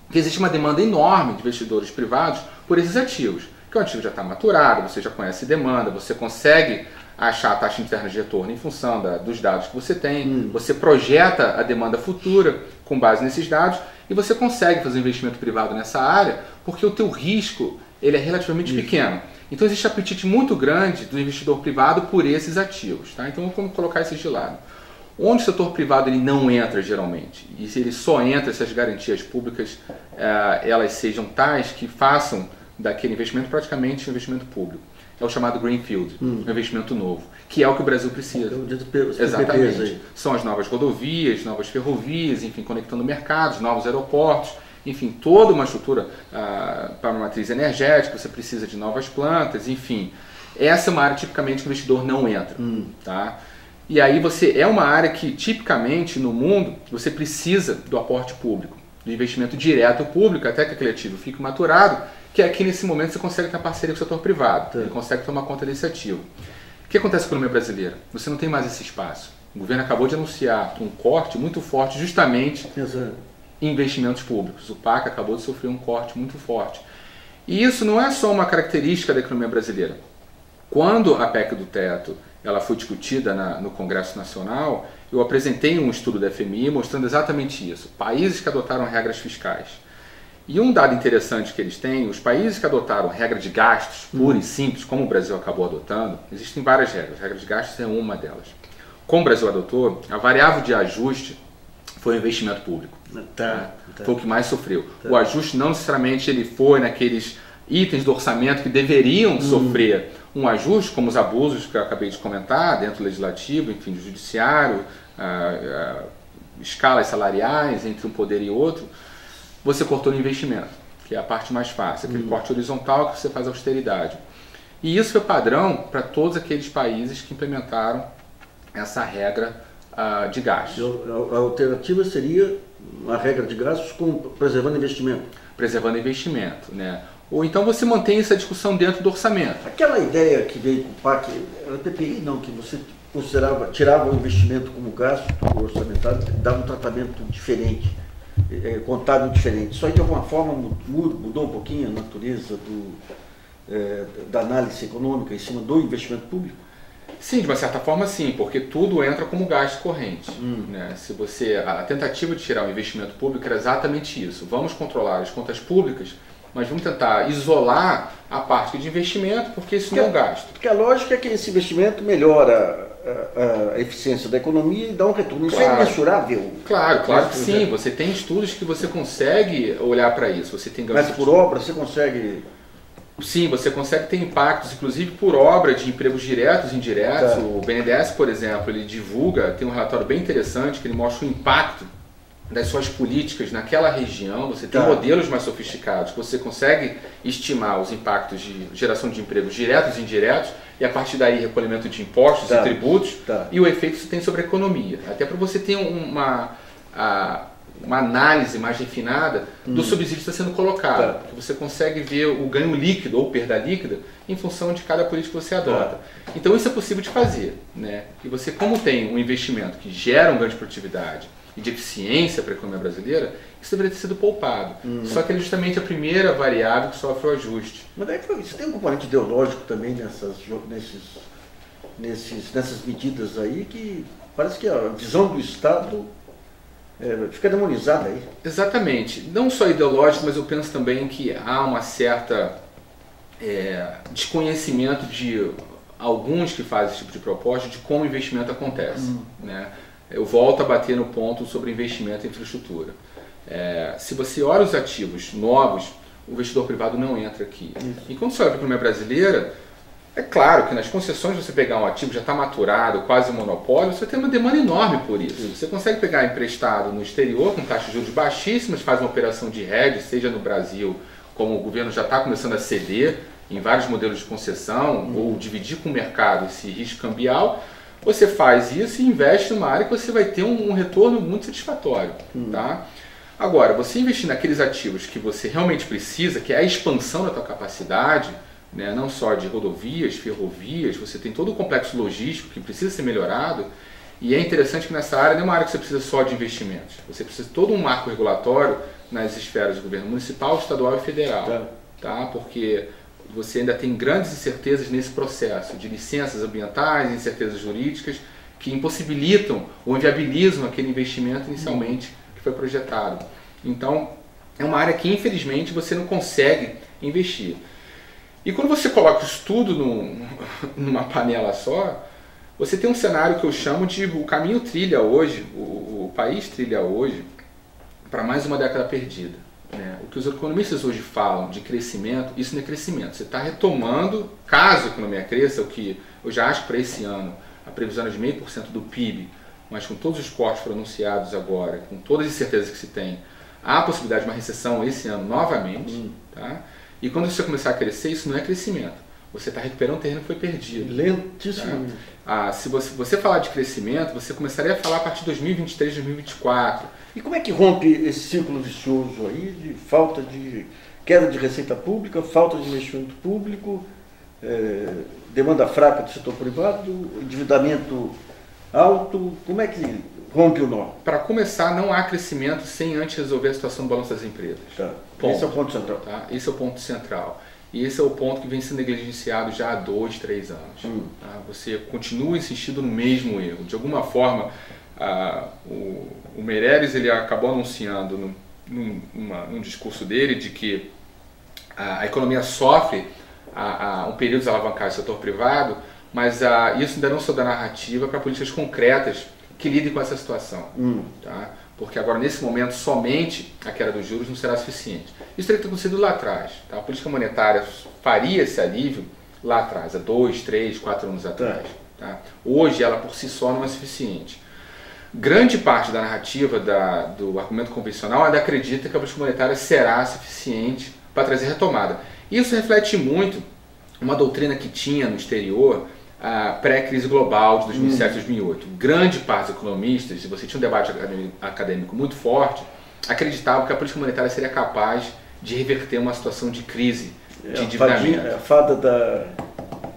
Speaker 4: Que existe uma demanda enorme de investidores privados por esses ativos, que o ativo já está maturado, você já conhece demanda, você consegue achar a taxa interna de retorno em função dos dados que você tem, você projeta a demanda futura com base nesses dados e você consegue fazer um investimento privado nessa área porque o teu risco ele é relativamente pequeno. Então existe um apetite muito grande do investidor privado por esses ativos. Tá? Então vamos colocar esses de lado. Onde o setor privado ele não entra geralmente, e se ele só entra se as garantias públicas elas sejam tais que façam daquele investimento praticamente um investimento público. É o chamado Greenfield, um investimento novo, que é o que o Brasil precisa. Exatamente. São as novas rodovias, novas ferrovias, enfim, conectando mercados, novos aeroportos, enfim, toda uma estrutura para uma matriz energética, você precisa de novas plantas, enfim. Essa é uma área tipicamente que o investidor não entra, tá? E aí é uma área que, tipicamente, no mundo, você precisa do aporte público, do investimento direto público, até que aquele ativo fique maturado, que aqui nesse momento você consegue ter parceria com o setor privado, ele consegue tomar conta desse ativo. O que acontece com a economia brasileira? Você não tem mais esse espaço. O governo acabou de anunciar um corte muito forte justamente em investimentos públicos. O PAC acabou de sofrer um corte muito forte. E isso não é só uma característica da economia brasileira. Quando a PEC do teto ela foi discutida no Congresso Nacional, eu apresentei um estudo da FMI mostrando exatamente isso. Países que adotaram regras fiscais E um dado interessante que eles têm, os países que adotaram regra de gastos pura e simples, como o Brasil acabou adotando, existem várias regras. A regra de gastos é uma delas. Como o Brasil adotou, a variável de ajuste foi o investimento público. Foi o que mais sofreu. O ajuste não necessariamente ele foi naqueles itens do orçamento que deveriam sofrer um ajuste, como os abusos que eu acabei de comentar, dentro do legislativo, enfim, do judiciário, escalas salariais entre um poder e outro. Você cortou no investimento, que é a parte mais fácil, aquele corte horizontal que você faz austeridade. E isso foi padrão para todos aqueles países que implementaram essa regra de gastos.
Speaker 2: A alternativa seria a regra de gastos preservando investimento.
Speaker 4: Preservando investimento, né? Ou então você mantém essa discussão dentro do orçamento.
Speaker 2: Aquela ideia que veio com o PAC, a PPI não, que você tirava o investimento como gasto orçamentário, dava um tratamento diferente, contábil diferente. Isso aí de alguma forma mudou um pouquinho a natureza da análise econômica em cima do investimento público?
Speaker 4: Sim, de uma certa forma sim, porque tudo entra como gasto corrente. Né? A tentativa de tirar o investimento público era exatamente isso. Vamos controlar as contas públicas, mas vamos tentar isolar a parte de investimento, porque isso não é um gasto.
Speaker 2: Porque a lógica é que esse investimento melhora a eficiência da economia e dá um retorno. Isso é mensurável?
Speaker 4: Claro que sim. Você tem estudos que você consegue olhar para isso. Você tem
Speaker 2: mas por obra você consegue...
Speaker 4: Sim, você consegue ter impactos, inclusive por obra de empregos diretos e indiretos. O BNDES, por exemplo, ele divulga, tem um relatório bem interessante que ele mostra o impacto das suas políticas naquela região. Você tem modelos mais sofisticados que você consegue estimar os impactos de geração de empregos diretos e indiretos e a partir daí recolhimento de impostos e tributos e o efeito que isso tem sobre a economia. Até para você ter uma análise mais refinada do subsídio que está sendo colocado. Que você consegue ver o ganho líquido ou perda líquida em função de cada política que você adota. Então isso é possível de fazer. Né? E você, como tem um investimento que gera um ganho de produtividade e de eficiência para a economia brasileira, isso deveria ter sido poupado. Só que é justamente a primeira variável que sofre o ajuste.
Speaker 2: Mas daí você tem um componente ideológico também nessas medidas aí, que parece que a visão do Estado fica demonizada aí.
Speaker 4: Exatamente. Não só ideológico, mas eu penso também que há uma certa desconhecimento de alguns que fazem esse tipo de proposta de como o investimento acontece. Né? Eu volto a bater no ponto sobre investimento em infraestrutura. Se você olha os ativos novos, o investidor privado não entra aqui. E quando você olha para a economia brasileira, é claro que nas concessões você pegar um ativo já está maturado, quase um monopólio, você tem uma demanda enorme por isso. Você consegue pegar emprestado no exterior com taxas de juros baixíssimas, faz uma operação de hedge, seja no Brasil, como o governo já está começando a ceder em vários modelos de concessão, ou dividir com o mercado esse risco cambial, você faz isso e investe numa área que você vai ter um retorno muito satisfatório. Tá? Agora, você investir naqueles ativos que você realmente precisa, que é a expansão da tua capacidade, né, não só de rodovias, ferrovias, você tem todo o complexo logístico que precisa ser melhorado, e é interessante que nessa área não é uma área que você precisa só de investimentos, você precisa de todo um marco regulatório nas esferas do governo municipal, estadual e federal, tá? Porque você ainda tem grandes incertezas nesse processo de licenças ambientais, incertezas jurídicas, que impossibilitam ou inviabilizam aquele investimento inicialmente que foi projetado. Então, é uma área que infelizmente você não consegue investir. E quando você coloca isso tudo numa panela só, você tem um cenário que eu chamo de o caminho trilha hoje, o país trilha hoje, para mais uma década perdida. Né? O que os economistas hoje falam de crescimento, isso não é crescimento. Você está retomando, caso a economia cresça, o que eu já acho que para esse ano, a previsão é de 0,5% do PIB, mas com todos os cortes pronunciados agora, com todas as incertezas que se tem, há a possibilidade de uma recessão esse ano novamente, tá? E quando você começar a crescer, isso não é crescimento. Você está recuperando o terreno que foi perdido.
Speaker 2: Lentíssimo.
Speaker 4: Tá? Se você falar de crescimento, você começaria a falar a partir de 2023, 2024.
Speaker 2: E como é que rompe esse círculo vicioso aí de falta de queda de receita pública, falta de investimento público, demanda fraca do setor privado, endividamento alto? Como é que rompe o nó?
Speaker 4: Para começar, não há crescimento sem antes resolver a situação do balanço das empresas.
Speaker 2: Esse é o ponto central.
Speaker 4: Tá? Esse é o ponto central. E esse é o ponto que vem sendo negligenciado já há 2, 3 anos. Tá? Você continua insistindo no mesmo erro. De alguma forma, o Meirelles ele acabou anunciando num discurso dele de que a economia sofre um período de alavancagem do setor privado, mas isso ainda não só dá narrativa para políticas concretas que lidem com essa situação. Tá? Porque agora, nesse momento, somente a queda dos juros não será suficiente. Isso teria acontecido lá atrás. Tá? A política monetária faria esse alívio lá atrás, há 2, 3, 4 anos atrás. Tá? Hoje, ela por si só não é suficiente. Grande parte da narrativa do argumento convencional ainda acredita que a política monetária será suficiente para trazer retomada. Isso reflete muito uma doutrina que tinha no exterior a pré-crise global de 2007 e 2008. Grande parte dos economistas, e você tinha um debate acadêmico muito forte, acreditavam que a política monetária seria capaz de reverter uma situação de crise, de endividamento.
Speaker 2: A fada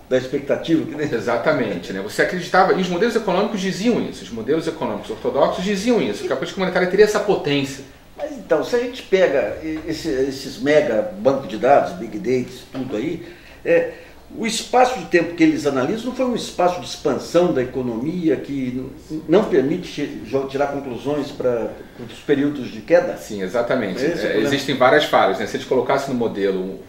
Speaker 2: da expectativa.
Speaker 4: Exatamente. Né? Você acreditava, e os modelos econômicos diziam isso, os modelos econômicos ortodoxos diziam isso, que a política monetária teria essa potência.
Speaker 2: Mas então, se a gente pega esses mega bancos de dados, big data, tudo aí, o espaço de tempo que eles analisam não foi um espaço de expansão da economia que não permite tirar conclusões para os períodos de queda?
Speaker 4: Sim, exatamente. Existem várias falhas. Né? Se a gente colocasse no modelo,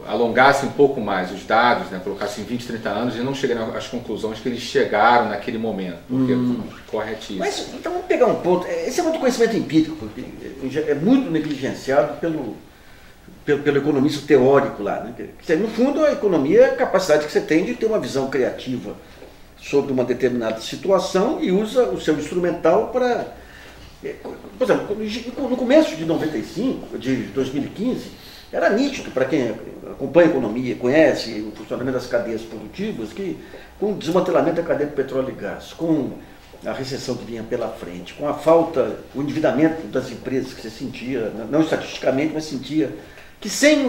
Speaker 4: alongasse um pouco mais os dados, né? Colocasse em 20, 30 anos, eles não chegariam às conclusões que eles chegaram naquele momento. Porque corretíssimo.
Speaker 2: Mas então vamos pegar um ponto. Esse é muito conhecimento empírico, porque é muito negligenciado pelo economista teórico lá. Né? No fundo, a economia é a capacidade que você tem de ter uma visão criativa sobre uma determinada situação e usa o seu instrumental para... Por exemplo, no começo de 95, de 2015, era nítido para quem acompanha a economia, conhece o funcionamento das cadeias produtivas, que com o desmantelamento da cadeia de petróleo e gás, com a recessão que vinha pela frente, com a falta, o endividamento das empresas que você sentia, não estatisticamente, mas sentia que sem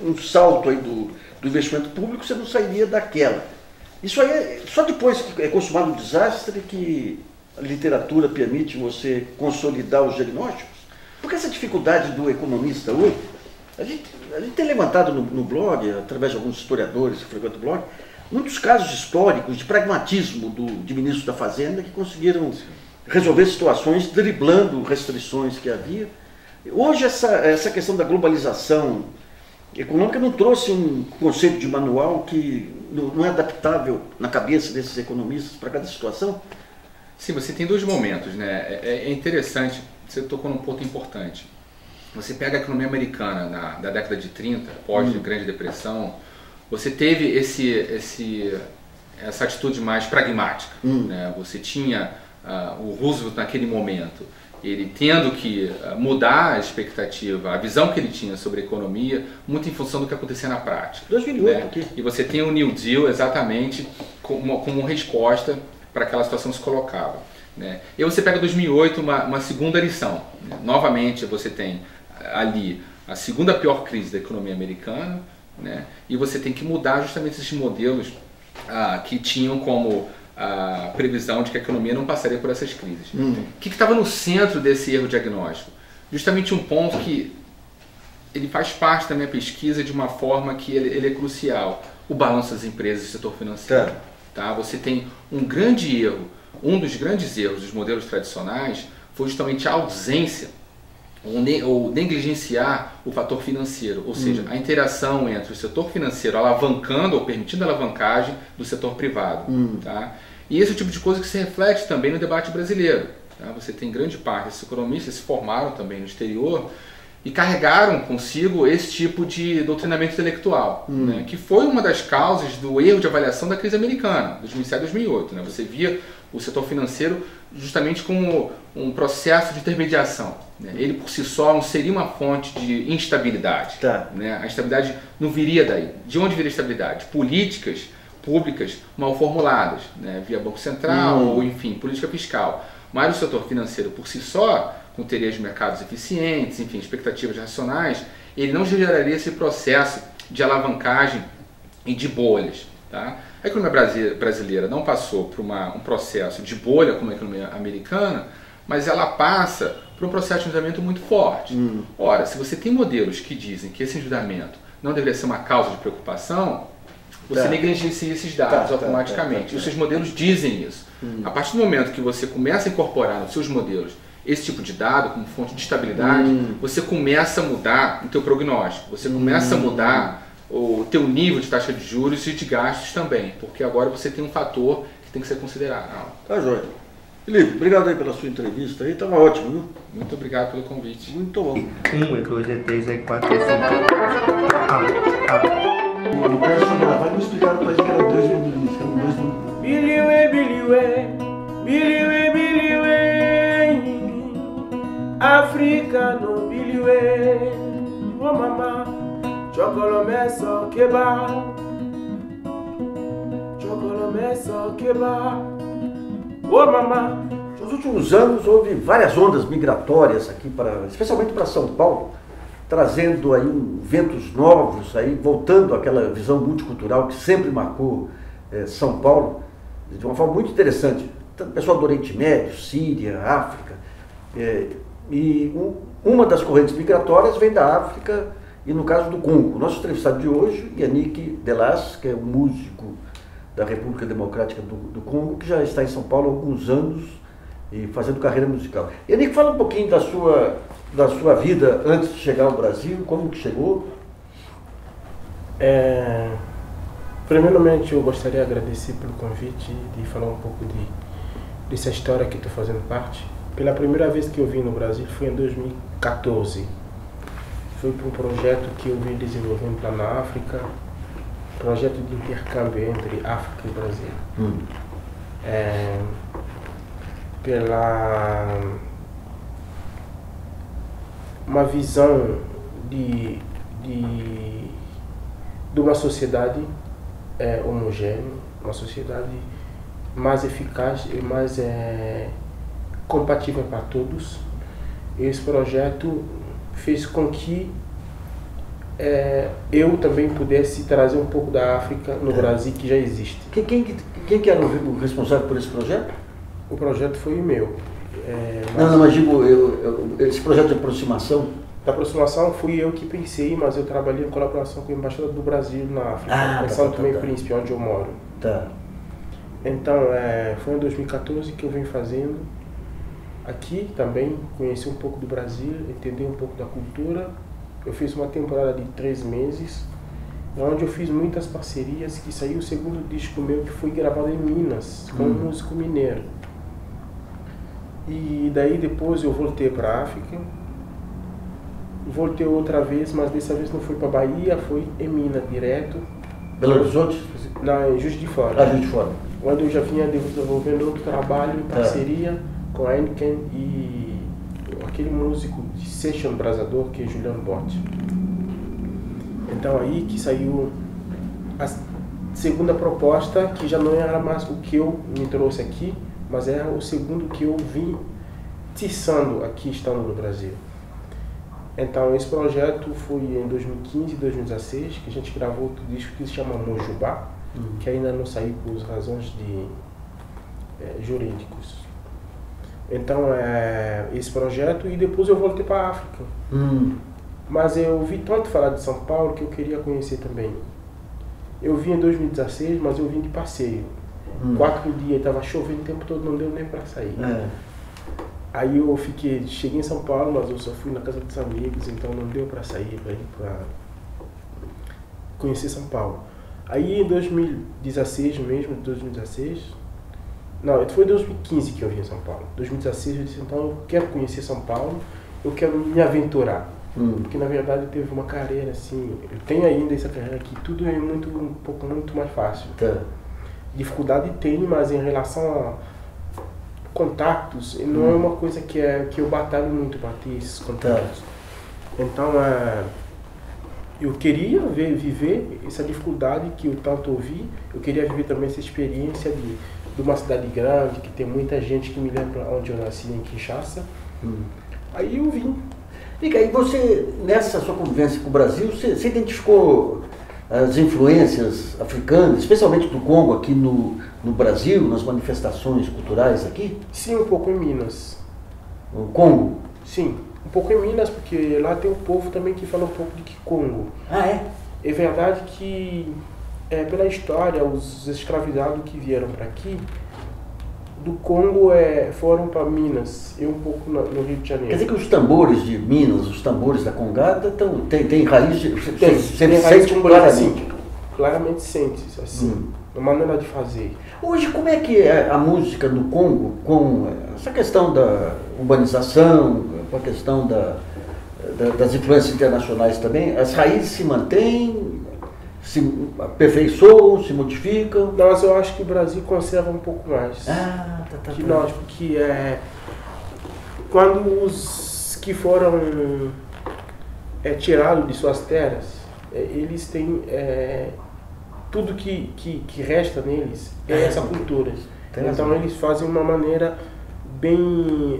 Speaker 2: um salto aí do investimento público você não sairia daquela. Isso aí só depois que é consumado o desastre que a literatura permite você consolidar os diagnósticos. Porque essa dificuldade do economista hoje, a gente tem levantado no blog, através de alguns historiadores que frequentam o blog, muitos casos históricos de pragmatismo de ministros da Fazenda que conseguiram resolver situações driblando restrições que havia. Hoje essa questão da globalização econômica não trouxe um conceito de manual que não é adaptável na cabeça desses economistas para cada situação?
Speaker 4: Sim, você tem dois momentos, né? É interessante, você tocou num ponto importante. Você pega a economia americana da década de 30, pós-Grande Depressão, você teve essa atitude mais pragmática. Né? Você tinha o Roosevelt naquele momento, ele tendo que mudar a expectativa, a visão que ele tinha sobre a economia, muito em função do que acontecia na prática.
Speaker 2: 2008
Speaker 4: né?
Speaker 2: aqui.
Speaker 4: E você tem o New Deal exatamente como resposta para aquela situação que se colocava. Né? E você pega 2008, uma segunda lição. Né? Novamente você tem ali a segunda pior crise da economia americana, né? E você tem que mudar justamente esses modelos que tinham como a previsão de que a economia não passaria por essas crises. O que estava no centro desse erro diagnóstico? Justamente um ponto que ele faz parte da minha pesquisa de uma forma que ele é crucial. O balanço das empresas e do setor financeiro. Tá? Você tem um grande erro, um dos grandes erros dos modelos tradicionais foi justamente a ausência ou negligenciar o fator financeiro, ou seja, a interação entre o setor financeiro alavancando ou permitindo a alavancagem do setor privado. Tá? E esse é o tipo de coisa que se reflete também no debate brasileiro. Tá? Você tem grande parte desses economistas que se formaram também no exterior e carregaram consigo esse tipo de doutrinamento intelectual, né? Que foi uma das causas do erro de avaliação da crise americana, 2007 e 2008. Né? Você via o setor financeiro justamente como um processo de intermediação. Né? Ele por si só não seria uma fonte de instabilidade. Né? A instabilidade não viria daí. De onde viria a estabilidade? Políticas públicas mal formuladas, né? Via Banco Central ou, enfim, política fiscal. Mas o setor financeiro por si só, com teorias de mercados eficientes, enfim, expectativas racionais, ele não geraria esse processo de alavancagem e de bolhas. Tá? A economia brasileira não passou por um processo de bolha como a economia americana, mas ela passa por um processo de endividamento muito forte. Ora, se você tem modelos que dizem que esse endividamento não deveria ser uma causa de preocupação, você negligencia esses dados automaticamente. E os seus modelos dizem isso. A partir do momento que você começa a incorporar nos seus modelos esse tipo de dado como fonte de estabilidade, você começa a mudar o teu prognóstico, você começa a mudar o teu nível de taxa de juros e de gastos também, porque agora você tem um fator que tem que ser considerado.
Speaker 2: Tá joia. Felipe, obrigado aí pela sua entrevista aí, estava ótimo, viu?
Speaker 4: Muito obrigado pelo convite.
Speaker 2: Muito bom.
Speaker 5: 1, 2, 3, 4, 5.
Speaker 2: No caso, vai me explicar para que era 2 minutos.
Speaker 1: Biliwe, biliwe, biliwe, biliwe, africano biliwe, oh mama, chokolomeso keba, chokolomeso keba, oh mama.
Speaker 2: Nos últimos anos houve várias ondas migratórias aqui, especialmente para São Paulo, trazendo aí ventos novos, aí, voltando àquela visão multicultural que sempre marcou São Paulo, de uma forma muito interessante. Tanto pessoal do Oriente Médio, Síria, África, e uma das correntes migratórias vem da África e no caso do Congo. O nosso entrevistado de hoje, Yannick Delas, que é um músico da República Democrática do Congo, que já está em São Paulo há alguns anos e fazendo carreira musical. Yannick, fala um pouquinho da sua vida antes de chegar ao Brasil, como que chegou?
Speaker 1: Primeiramente, eu gostaria de agradecer pelo convite de falar um pouco dessa história que estou fazendo parte. Pela primeira vez que eu vim no Brasil foi em 2014. Foi para um projeto que eu vim desenvolvendo lá na África, projeto de intercâmbio entre África e Brasil. Pela uma visão de uma sociedade homogênea, uma sociedade mais eficaz e mais compatível para todos. Esse projeto fez com que eu também pudesse trazer um pouco da África no Brasil, que já existe.
Speaker 2: Quem que era o responsável por esse projeto?
Speaker 1: O projeto foi meu.
Speaker 2: Mas digo, esse projeto de aproximação...
Speaker 1: Da aproximação fui eu que pensei, mas eu trabalhei em colaboração com a Embaixada do Brasil na África, em São Tomé e Príncipe, onde eu moro. Então, foi em 2014 que eu venho fazendo. Aqui também conheci um pouco do Brasil, entender um pouco da cultura. Eu fiz uma temporada de 3 meses, onde eu fiz muitas parcerias, que saiu o segundo disco meu, que foi gravado em Minas, com um músico mineiro. E daí depois eu voltei para a África, voltei outra vez, mas dessa vez não fui para Bahia, foi em Minas direto.
Speaker 2: Belo Horizonte?
Speaker 1: Não, em Juiz de Fora.
Speaker 2: Juiz de Fora.
Speaker 1: Onde eu já vinha desenvolvendo outro trabalho em parceria com a Enken e aquele músico de session brasador que é Juliano Botti. Então aí que saiu a segunda proposta, que já não era mais o que eu me trouxe aqui, mas era o segundo que eu vim tiçando aqui estando no Brasil. Então esse projeto foi em 2015 e 2016, que a gente gravou outro disco que se chama Mojubá, que ainda não saiu por razões jurídicos. Então esse projeto, e depois eu voltei para a África. Mas eu ouvi tanto falar de São Paulo que eu queria conhecer também. Eu vim em 2016, mas eu vim de passeio. 4 dias, estava chovendo o tempo todo, não deu nem para sair. Aí eu cheguei em São Paulo, mas eu só fui na casa dos amigos, então não deu para sair, para conhecer São Paulo. Aí em 2016 mesmo, não, foi em 2015 que eu vim em São Paulo. 2016 eu disse, então eu quero conhecer São Paulo, eu quero me aventurar. Porque na verdade teve uma carreira assim, eu tenho ainda essa carreira aqui, tudo é muito mais fácil. Dificuldade tem, mas em relação a contatos, não é uma coisa que eu batalho muito para ter esses contatos. Então eu queria viver essa dificuldade que eu tanto ouvi, eu queria viver também essa experiência de uma cidade grande, que tem muita gente que me lembra onde eu nasci, em Kinshasa. Aí eu vim.
Speaker 2: E aí você, nessa sua convivência com o Brasil, você identificou as influências africanas, especialmente do Congo aqui no Brasil, nas manifestações culturais aqui?
Speaker 1: Sim, um pouco em Minas.
Speaker 2: O Congo?
Speaker 1: Sim, um pouco em Minas, porque lá tem um povo também que fala um pouco de Congo. É verdade que, pela história, os escravizados que vieram para aqui, do Congo foram para Minas e um pouco no Rio de Janeiro.
Speaker 2: Quer dizer que os tambores de Minas, os tambores da Congada, tem raiz de...
Speaker 1: Tem raiz de claramente. Claramente sente, assim, a maneira de fazer.
Speaker 2: Hoje, como é que é a música no Congo, com essa questão da urbanização, com a questão das influências internacionais também, as raízes se mantêm, se aperfeiçoam, se modificam?
Speaker 1: Não, mas eu acho que o Brasil conserva um pouco mais que nós, porque quando os que foram tirados de suas terras, eles têm tudo que resta neles essa cultura. Então eles fazem uma maneira bem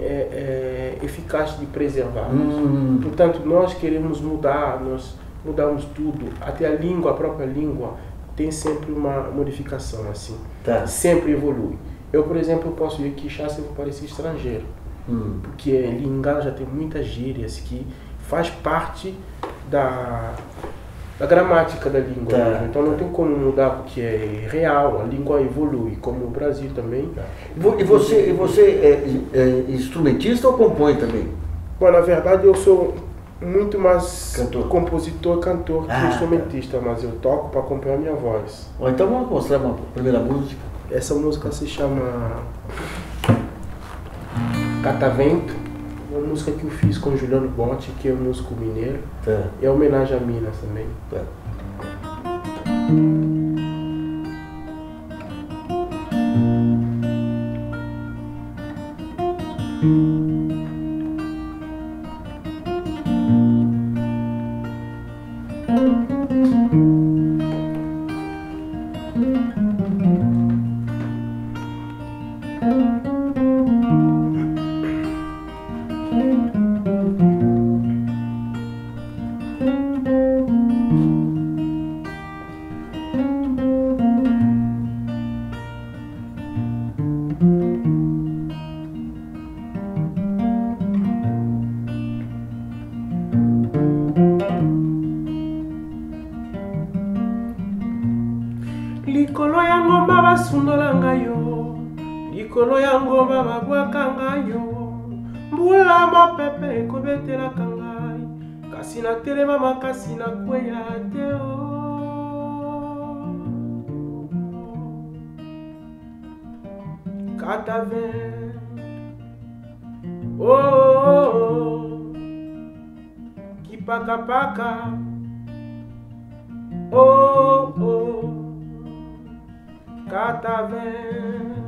Speaker 1: eficaz de preservar. Portanto, nós queremos mudar, nós mudamos tudo, até a própria língua tem sempre uma modificação assim, sempre evolui. Eu, por exemplo, posso ver que Kinshasa parece estrangeiro, porque Lingala já tem muitas gírias que faz parte da gramática da língua. Então não tem como mudar, porque é real, a língua evolui, como o Brasil também.
Speaker 2: E você é instrumentista ou compõe também?
Speaker 1: Bom, na verdade eu sou muito mais compositor, cantor que instrumentista, mas eu toco para acompanhar a minha voz.
Speaker 2: Então vamos mostrar uma primeira música.
Speaker 1: Essa música se chama Catavento, uma música que eu fiz com Juliano Botti, que é um músico mineiro. É homenagem a Minas também. Likolo ya ngomba basundola ngayo, likolo ya ngomba babwaka ngayo, mbula mapepe ekobetelaka ngai, kasi natelema makasi nakweya te Catavento, kipakapaka, Catavento.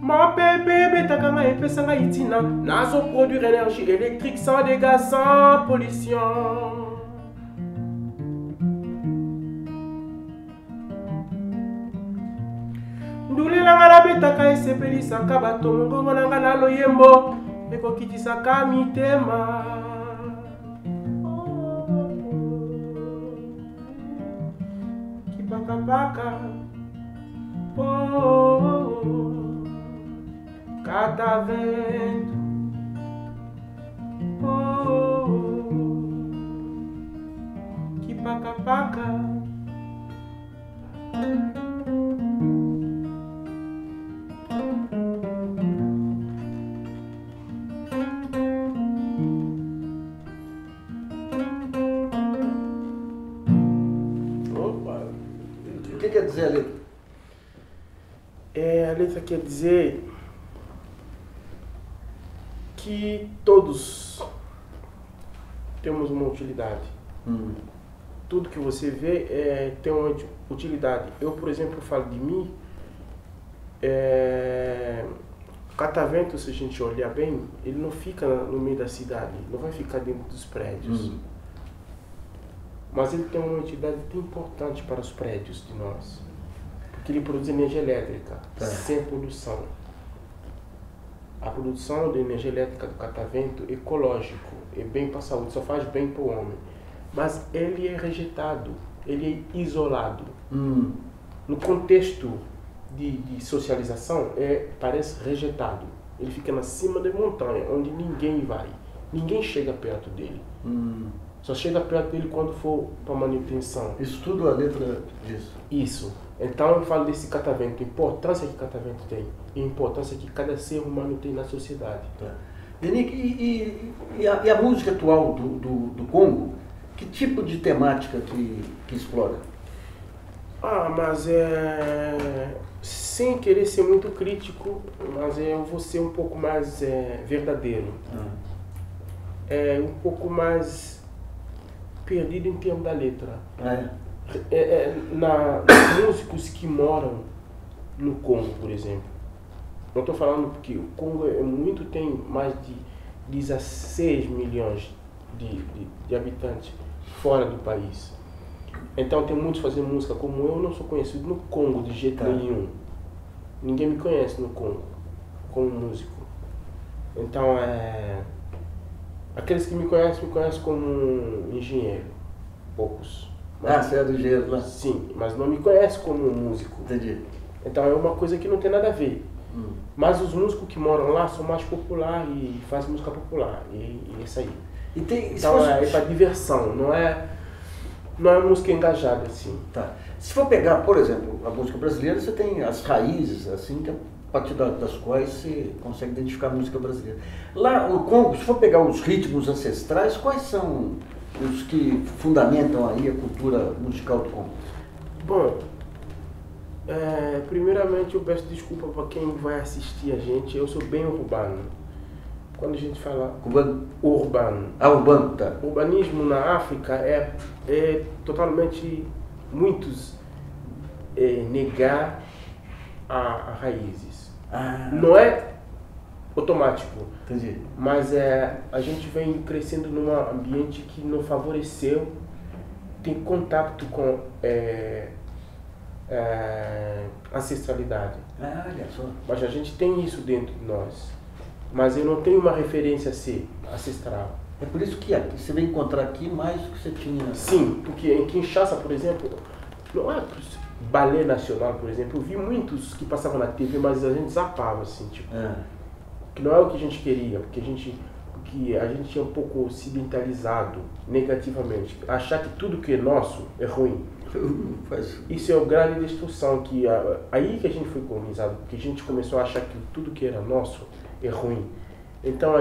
Speaker 1: Mon bébé betakanga epesanga itina, nazo produire énergie électrique sans dégâts, sans pollution. Ndulilanga na betaka esepelisaka bato, mongongo nanga na loyembo ekokitisaka mitema. Kipakapaka, Catavento, kipakapaka.
Speaker 2: O que quer dizer a letra?
Speaker 1: A letra quer dizer que todos temos uma utilidade. Tudo que você vê tem uma utilidade. Eu, por exemplo, falo de mim, Catavento, se a gente olhar bem, ele não fica no meio da cidade, não vai ficar dentro dos prédios. Mas ele tem uma utilidade tão importante para os prédios de nós, porque ele produz energia elétrica sem poluição. A produção de energia elétrica do Catavento é ecológico, é bem para a saúde, só faz bem para o homem. Mas ele é rejeitado ele é isolado. No contexto de socialização, parece rejeitado. Ele fica na cima da montanha, onde ninguém vai. Ninguém chega perto dele. Só chega perto dele quando for para manutenção.
Speaker 2: Isso tudo a letra disso.
Speaker 1: Isso. Então eu falo desse catavento, a importância que o catavento tem, e a importância que cada ser humano tem na sociedade.
Speaker 2: Tá. Denick, e a música atual do Congo, que tipo de temática que explora?
Speaker 1: Mas sem querer ser muito crítico, mas eu vou ser um pouco mais verdadeiro. Um pouco mais perdido em termos da letra. Músicos que moram no Congo, por exemplo. Não estou falando porque o Congo tem mais de 16 milhões de habitantes fora do país. Então tem muitos fazendo música como eu não sou conhecido no Congo de jeito nenhum. Ninguém me conhece no Congo como músico. Então aqueles que me conhecem como um engenheiro. Poucos.
Speaker 2: Você é do engenheiro lá?
Speaker 1: Sim, mas não me conhece como um músico.
Speaker 2: Entendi.
Speaker 1: Então é uma coisa que não tem nada a ver. Mas os músicos que moram lá são mais populares e fazem música popular. E isso aí. Então é para diversão, não é música engajada assim.
Speaker 2: Tá. Se for pegar, por exemplo, a música brasileira, você tem as raízes, assim, que a partir das quais você consegue identificar a música brasileira. Lá no Congo, se for pegar os ritmos ancestrais, quais são os que fundamentam aí a cultura musical do Congo?
Speaker 1: Bom, primeiramente eu peço desculpa para quem vai assistir a gente, eu sou bem urbano. Quando a gente fala
Speaker 2: cubano?
Speaker 1: Urbano.
Speaker 2: Urbano, tá.
Speaker 1: Urbanismo na África é totalmente muitos negar a raízes. Não é automático.
Speaker 2: Entendi.
Speaker 1: Mas a gente vem crescendo num ambiente que não favoreceu, tem contato com ancestralidade.
Speaker 2: Olha só.
Speaker 1: Mas a gente tem isso dentro de nós. Mas eu não tenho uma referência ancestral.
Speaker 2: É por isso que você vem encontrar aqui mais do que você tinha.
Speaker 1: Sim, porque em Kinshasa, por exemplo, não é balé nacional, por exemplo, eu vi muitos que passavam na TV, mas a gente zapava, assim, tipo. Que não é o que a gente queria, porque a gente tinha um pouco ocidentalizado negativamente. Achar que tudo que é nosso é ruim. Isso é a grande destruição, aí que a gente foi colonizado, porque a gente começou a achar que tudo que era nosso é ruim. Então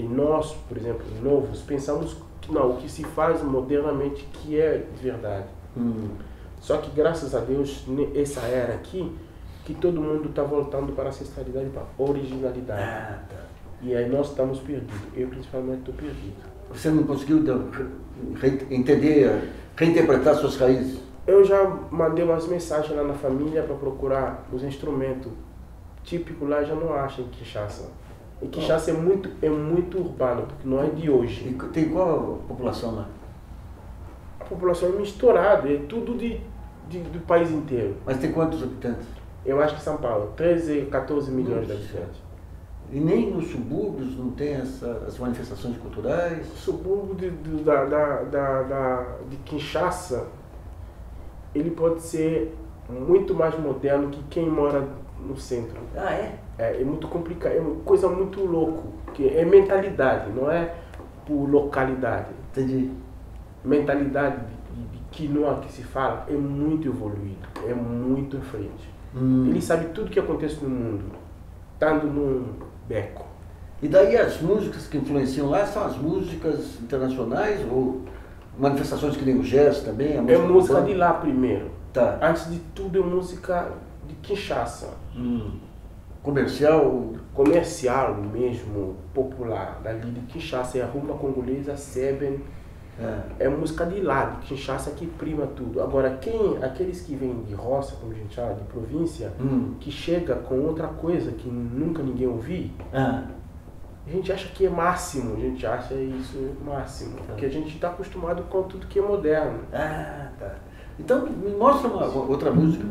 Speaker 1: nós, por exemplo, novos, pensamos que não, o que se faz modernamente que é verdade. Só que graças a Deus, essa era aqui, que todo mundo está voltando para a ancestralidade, para a originalidade. E aí nós estamos perdidos. Eu principalmente estou perdido.
Speaker 2: Você não conseguiu entender, reinterpretar suas raízes?
Speaker 1: Eu já mandei umas mensagens lá na família para procurar os instrumentos típicos lá, já não acham em Kinshasa. E Kinshasa é muito urbano, porque não é de hoje.
Speaker 2: E tem qual a população lá?
Speaker 1: A população é misturada, é tudo do país inteiro.
Speaker 2: Mas tem quantos habitantes?
Speaker 1: Eu acho que São Paulo, 13, 14 milhões de habitantes.
Speaker 2: E nem nos subúrbios não tem as manifestações culturais?
Speaker 1: O subúrbio de Kinshasa, ele pode ser muito mais moderno que quem mora no centro. É muito complicado, é uma coisa muito louca, porque é mentalidade, não é por localidade.
Speaker 2: Entendi.
Speaker 1: Mentalidade de quinoa que se fala é muito evoluído, é muito em frente. Ele sabe tudo que acontece no mundo, estando num beco.
Speaker 2: E daí as músicas que influenciam lá são as músicas internacionais ou manifestações que nem o jazz também?
Speaker 1: É música de lá primeiro.
Speaker 2: Tá.
Speaker 1: Antes de tudo é música de Kinshasa.
Speaker 2: Comercial
Speaker 1: mesmo, popular, dali de Kinshasa, é a rumba congolesa, Seben, é música de lá, de Kinshasa, que prima tudo. Agora, aqueles que vêm de roça, como a gente chama, de província, que chega com outra coisa que nunca ninguém ouviu, a gente acha que é máximo, a gente acha isso máximo, porque a gente está acostumado com tudo que é moderno.
Speaker 2: Tá. Então, me mostra uma outra música.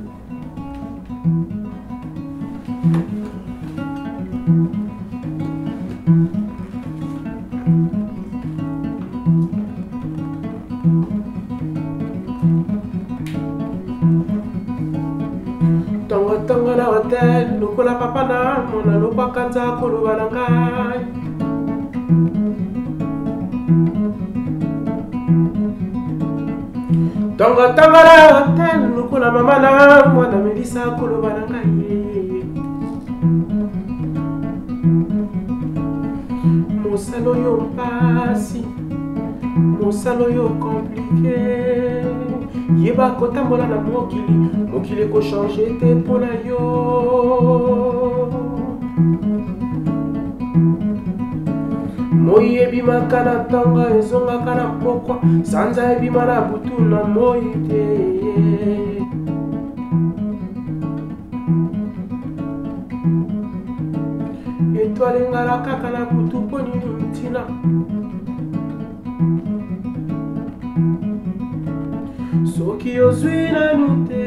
Speaker 1: lokola papa na mona lokwa kanza koloba na ngai. Tonga tangala hotel lokola mama na mwana Melisa koloba na ngai. Mosalo yo mpasi, mosalo yo compliqué. Yeba kotambola na mokili ko changer te pona yo. Moi ebima kana tanga ezonga kana pokwa, sanza ebima na butu na moi te. Étoile ngala kaka na butu poni ntina. Soki ozwi nanu te,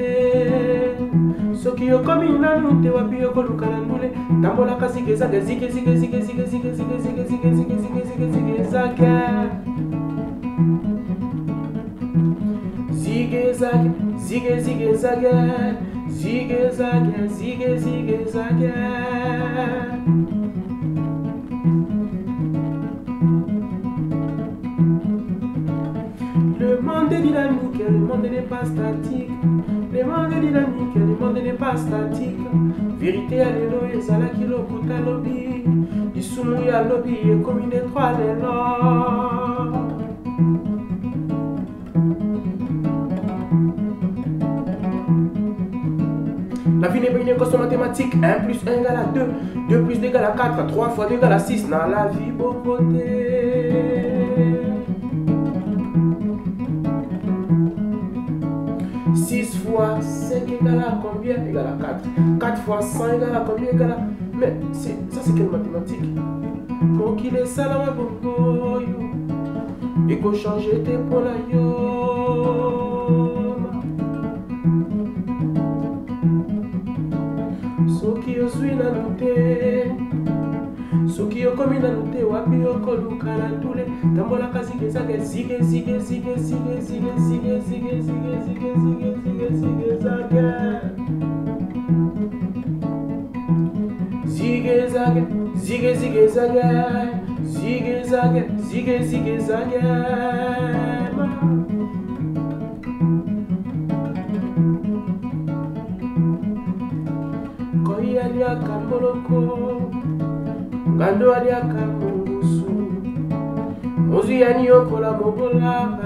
Speaker 1: soki okomi nanu te, wapi okoluka na ndule. Tambolaka zigezage, zigezage, zigezage, zigezage, zigezage, zigezage, zigezage, zigezage, zigezage, zigezage. Le monde est dynamique, le monde n'est pas statique. Le monde est dynamique, le monde n'est pas statique. Vérité alléluia, zala kilo kuta lobby. Isumu ya lobby, et comme une étoile est là. La vie n'est pas une équation mathématique. 1 plus 1 égale à 2, 2 plus 2 égale à 4, 3 fois 2 égale à 6. Dans la vie, beau côté. 6 fois 5 égale à combien? Égale à 4. 4 fois 100 égale à combien? Égale à... Mais ça c'est quelle mathématique? Pour qu'il est salama pour yo. Et qu'on change tes pour la yo. Soki ozwi nanu te, soki okomi nanu te, wapi okoluka na ndule. Tambolaka zigezage, zige, zige, zige, zige, zige, zige, zige, zige, zige, zige, zige, zigezage. Zigezage, zige, zigezage, zigezage, zige, zigezage. Koi aliaka moloko, ngando aliaka mungusu. Mozu yani yokola mobola,